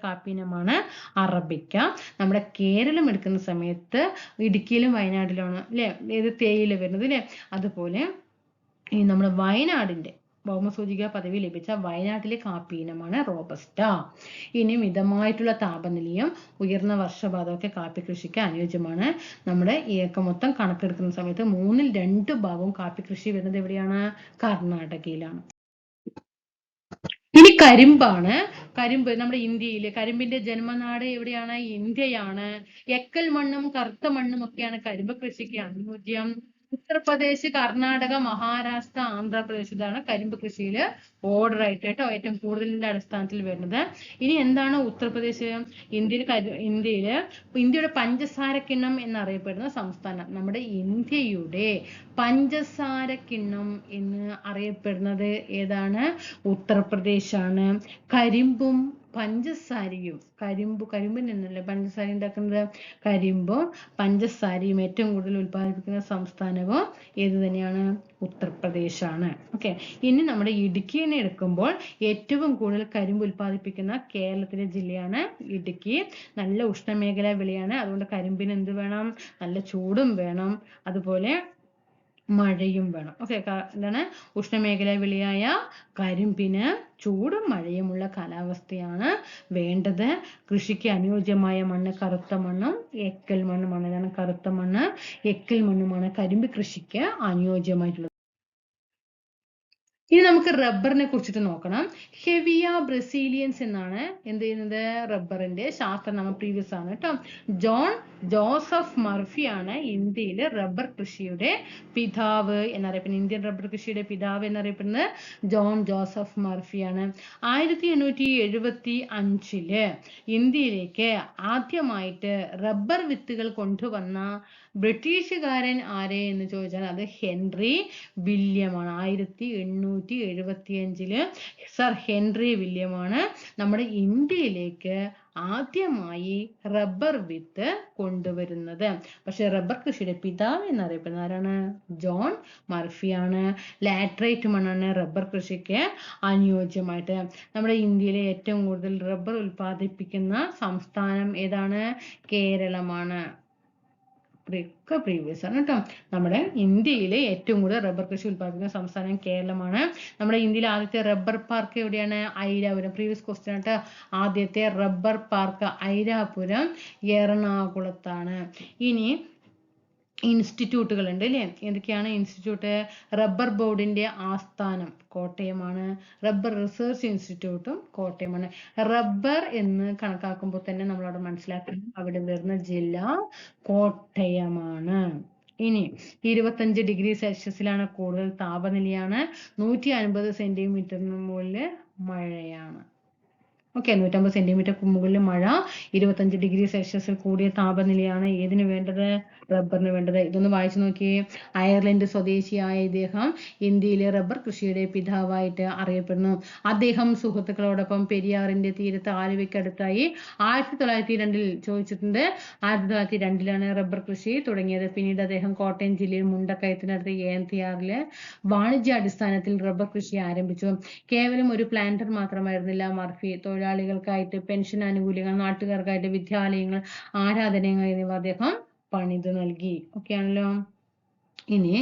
കാപ്പി ഇനമാണ് അറബിക്ക. നമ്മുടെ കേരളം എടുക്കുന്ന സമയത്ത് ഇടുക്കിയിലും വയനാട്ടിലുമാണ് അല്ലെ ഏത് തേയില വരുന്നത് അല്ലെ? അതുപോലെ ഈ നമ്മുടെ വയനാടിന്റെ ഭൗമസൂചിക പദവി ലഭിച്ച വയനാട്ടിലെ കാപ്പി ഇനമാണ് റോബസ്റ്റ. ഇനി മിതമായിട്ടുള്ള താപനിലയും ഉയർന്ന വർഷപാതമൊക്കെ കാപ്പി കൃഷിക്ക് അനുയോജ്യമാണ്. നമ്മുടെ മൊത്തം കണക്കെടുക്കുന്ന സമയത്ത് 3ൽ 2 ഭാഗവും കാപ്പി കൃഷി വരുന്നത് എവിടെയാണ്? കർണാടകയിലാണ്. ഇനി കരിമ്പാണ്. കരിമ്പ് നമ്മുടെ ഇന്ത്യയിലെ കരിമ്പിന്റെ ജന്മനാട് എവിടെയാണ്? ഇന്ത്യയാണ്. എക്കൽ മണ്ണും കറുത്ത മണ്ണും ഒക്കെയാണ് കരിമ്പ് കൃഷിക്ക് അനുയോജ്യം. ഉത്തർപ്രദേശ്, കർണാടക, മഹാരാഷ്ട്ര, ആന്ധ്രാപ്രദേശ് ഇതാണ് കരിമ്പ് കൃഷിയിൽ ഓർഡർ ആയിട്ട് കേട്ടോ ഏറ്റവും കൂടുതലിന്റെ അടിസ്ഥാനത്തിൽ വരുന്നത്. ഇനി എന്താണ് ഉത്തർപ്രദേശ്? ഇന്ത്യയുടെ പഞ്ചസാര കിണ്ണം എന്നറിയപ്പെടുന്ന സംസ്ഥാനം. നമ്മുടെ ഇന്ത്യയുടെ പഞ്ചസാര കിണ്ണം എന്ന് അറിയപ്പെടുന്നത് ഏതാണ്? ഉത്തർപ്രദേശാണ്. കരിമ്പും പഞ്ചസാരയും, കരിമ്പിൽ നിന്നല്ലേ പഞ്ചസാര ഉണ്ടാക്കുന്നത്? കരിമ്പും പഞ്ചസാരയും ഏറ്റവും കൂടുതൽ ഉൽപ്പാദിപ്പിക്കുന്ന സംസ്ഥാനവും ഏത് തന്നെയാണ്? ഉത്തർപ്രദേശാണ്. ഓക്കെ, ഇനി നമ്മുടെ ഇടുക്കിയെ എടുക്കുമ്പോൾ ഏറ്റവും കൂടുതൽ കരിമ്പ് ഉൽപ്പാദിപ്പിക്കുന്ന കേരളത്തിലെ ജില്ലയാണ് ഇടുക്കി. നല്ല ഉഷ്ണമേഖലാ വിളയാണ്. അതുകൊണ്ട് കരിമ്പിന് എന്ത് വേണം? നല്ല ചൂടും വേണം, അതുപോലെ മഴയും വേണം. ഓക്കെ, എന്താണ്? ഉഷ്ണമേഖലാ വിളയായ കരിമ്പിന് ചൂടും മഴയുമുള്ള കാലാവസ്ഥയാണ് വേണ്ടത്. കൃഷിക്ക് അനുയോജ്യമായ മണ്ണ് കറുത്ത മണ്ണും എക്കൽ മണ്ണുമാണ്. ഇതാണ് കറുത്ത മണ്ണ്, എക്കൽ മണ്ണുമാണ് കരിമ്പ് കൃഷിക്ക് അനുയോജ്യമായിട്ടുള്ളത്. ഇനി നമുക്ക് റബ്ബറിനെ കുറിച്ചിട്ട് നോക്കണം. ഹെവിയ ബ്രസീലിയൻസ് എന്നാണ് എന്ത് ചെയ്യുന്നത്? റബ്ബറിന്റെ ശാസ്ത്രനാമം. പ്രീവിയസ് ആണ് കേട്ടോ. ജോൺ ജോസഫ് മർഫിയാണ് ഇന്ത്യയിലെ റബ്ബർ കൃഷിയുടെ പിതാവ് എന്നറിയപ്പെടുന്നത്. ഇന്ത്യൻ റബ്ബർ കൃഷിയുടെ പിതാവ് എന്നറിയപ്പെടുന്നത് ജോൺ ജോസഫ് മർഫിയാണ്. 1875 ഇന്ത്യയിലേക്ക് ആദ്യമായിട്ട് റബ്ബർ വിത്തുകൾ കൊണ്ടുവന്ന ബ്രിട്ടീഷുകാരൻ ആരെ എന്ന് ചോദിച്ചാൽ അത് ഹെൻറി വില്യമാണ്. 1875 സർ ഹെൻറി വില്യമാണ് നമ്മുടെ ഇന്ത്യയിലേക്ക് ആദ്യമായി റബ്ബർ വിത്ത് കൊണ്ടുവരുന്നത്. പക്ഷെ റബ്ബർ കൃഷിയുടെ പിതാവ് എന്നറിയപ്പെടുന്നത് ആരാണ്? ജോൺ മർഫിയാണ്. ലാറ്ററൈറ്റ് മണ്ണാണ് റബ്ബർ കൃഷിക്ക് അനുയോജ്യമായിട്ട്. നമ്മുടെ ഇന്ത്യയിലെ ഏറ്റവും കൂടുതൽ റബ്ബർ ഉൽപ്പാദിപ്പിക്കുന്ന സംസ്ഥാനം ഏതാണ്? കേരളമാണ്. പ്രീവിയസ് ആണ് കേട്ടോ. നമ്മുടെ ഇന്ത്യയിലെ ഏറ്റവും കൂടുതൽ റബ്ബർ കൃഷി ഉൽപ്പാദിപ്പിക്കുന്ന സംസ്ഥാനം കേരളമാണ്. നമ്മുടെ ഇന്ത്യയിലെ ആദ്യത്തെ റബ്ബർ പാർക്ക് എവിടെയാണ്? ഐരാപുരം. പ്രീവിയസ് ക്വസ്റ്റ്യൻ ആയിട്ട്. ആദ്യത്തെ റബ്ബർ പാർക്ക് ഐരാപുരം എറണാകുളത്താണ്. ഇനി ഇൻസ്റ്റിറ്റ്യൂട്ടുകൾ ഉണ്ട് അല്ലേ? എന്തൊക്കെയാണ് ഇൻസ്റ്റിറ്റ്യൂട്ട്? റബ്ബർ ബോർഡിന്റെ ആസ്ഥാനം കോട്ടയമാണ്. റബ്ബർ റിസർച്ച് ഇൻസ്റ്റിറ്റ്യൂട്ടും കോട്ടയമാണ്. റബ്ബർ എന്ന് കണക്കാക്കുമ്പോൾ തന്നെ നമ്മൾ അവിടെ മനസ്സിലാക്കണം അവിടെ വരുന്ന ജില്ല കോട്ടയമാണ്. ഇനി 25 ഡിഗ്രി സെൽഷ്യസിലാണ് കൂടുതൽ താപനിലയാണ്. 150 സെന്റിമീറ്ററിന് മുകളിൽ മഴയാണ്. ഓക്കെ, 150 സെന്റിമീറ്റർ മുകളിൽ മഴ, 25 ഡിഗ്രി സെൽഷ്യസിൽ കൂടിയ താപനിലയാണ് ഏതിന് വേണ്ടത്? റബ്ബറിന് വേണ്ടത്. ഇതൊന്ന് വായിച്ചു നോക്കിയേ. അയർലൻഡ് സ്വദേശിയായ ഇദ്ദേഹം ഇന്ത്യയിലെ റബ്ബർ കൃഷിയുടെ പിതാവായിട്ട് അറിയപ്പെടുന്നു. അദ്ദേഹം സുഹൃത്തുക്കളോടൊപ്പം പെരിയാറിന്റെ തീരത്ത് ആലുവയ്ക്കടുത്തായി 1902 ചോദിച്ചിട്ടുണ്ട്. 1902 റബ്ബർ കൃഷി തുടങ്ങിയത്. പിന്നീട് അദ്ദേഹം കോട്ടയം ജില്ലയിൽ മുണ്ടക്കയത്തിനടുത്ത് ഏന്തിയാറില് വാണിജ്യാടിസ്ഥാനത്തിൽ റബ്ബർ കൃഷി ആരംഭിച്ചു. കേവലം ഒരു പ്ലാന്റർ മാത്രമായിരുന്നില്ല മർഫി. തൊഴിലാളികൾക്കായിട്ട് പെൻഷൻ ആനുകൂല്യങ്ങൾ, നാട്ടുകാർക്കായിട്ട് വിദ്യാലയങ്ങൾ, ആരാധനാലയങ്ങൾ എന്നിവ അദ്ദേഹം പണിത് നൽകി. ഓക്കെ ആണല്ലോ. ഇനി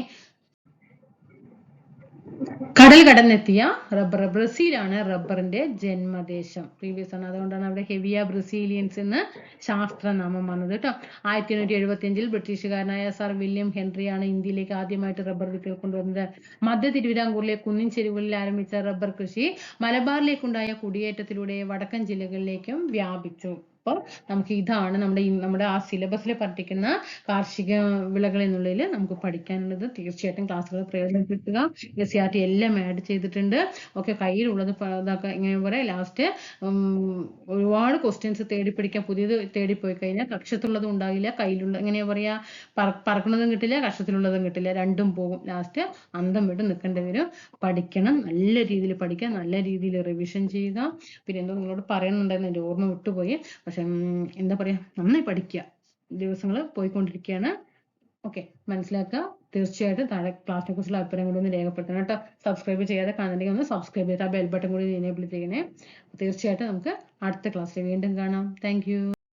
കടൽ കടന്നെത്തിയ റബ്ബർ. ബ്രസീലാണ് റബ്ബറിന്റെ ജന്മദേശം. പ്രീവിയസ് ആണ്. അതുകൊണ്ടാണ് അവിടെ ഹെവിയ ബ്രസീലിയൻസ് എന്ന് ശാസ്ത്രനാമം വന്നത് കേട്ടോ. 1875 ബ്രിട്ടീഷുകാരനായ സർ വില്യം ഹെൻറിയാണ് ഇന്ത്യയിലേക്ക് ആദ്യമായിട്ട് റബ്ബർ വിത്തുകൾ കൊണ്ടുവന്നത്. മധ്യ തിരുവിതാംകൂറിലെ കുന്നിൻ ചെരുവുകളിൽ ആരംഭിച്ച റബ്ബർ കൃഷി മലബാറിലേക്കുണ്ടായ കുടിയേറ്റത്തിലൂടെ വടക്കൻ ജില്ലകളിലേക്കും വ്യാപിച്ചു. അപ്പോൾ നമുക്ക് ഇതാണ് നമ്മുടെ ആ സിലബസിൽ പഠിക്കുന്ന കാർഷിക വിളകൾ എന്നുള്ളതിൽ നമുക്ക് പഠിക്കാനുള്ളത്. തീർച്ചയായിട്ടും ക്ലാസ്സുകൾ പ്രയോജനപ്പെടുത്തുക. SCERT എല്ലാം ആഡ് ചെയ്തിട്ടുണ്ട്. ഓക്കെ, കയ്യിലുള്ളത് ഇതൊക്കെ ഇങ്ങനെ പറയാം. ലാസ്റ്റ് ഒരുപാട് ക്വസ്റ്റ്യൻസ് തേടി പഠിക്കാൻ, പുതിയത് തേടിപ്പോയി കഴിഞ്ഞാൽ കക്ഷത്തുള്ളതും ഉണ്ടാവില്ല, കയ്യിലുള്ള എങ്ങനെയാ പറയാ, പറക്കുന്നതും കിട്ടില്ല, കക്ഷത്തിലുള്ളതും കിട്ടില്ല, രണ്ടും പോകും. ലാസ്റ്റ് അന്തം വിട്ട് നിൽക്കേണ്ടി വരും. പഠിക്കണം, നല്ല രീതിയിൽ പഠിക്കുക, നല്ല രീതിയിൽ റിവിഷൻ ചെയ്യുക. പിന്നെ എന്തോ നിങ്ങളോട് പറയുന്നുണ്ടായിരുന്നു, എൻ്റെ ഓർമ്മ വിട്ടുപോയി. പക്ഷെ എന്താ പറയാ, നന്നായി പഠിക്കുക. ദിവസങ്ങൾ പോയിക്കൊണ്ടിരിക്കുകയാണ്. ഓക്കെ, മനസ്സിലാക്കുക. തീർച്ചയായിട്ടും താഴെ ക്ലാസ്സിനെ കുറിച്ചുള്ള അഭിപ്രായങ്ങളൊന്ന് രേഖപ്പെടുത്തണം കേട്ടോ. സബ്സ്ക്രൈബ് ചെയ്യാതെ കാണുന്നുണ്ടെങ്കിൽ ഒന്ന് സബ്സ്ക്രൈബ് ചെയ്ത് ആ ബെൽ ബട്ടൺ കൂടി എനേബിൾ ചെയ്യണേ. തീർച്ചയായിട്ടും നമുക്ക് അടുത്ത ക്ലാസ്സിൽ വീണ്ടും കാണാം. Thank you.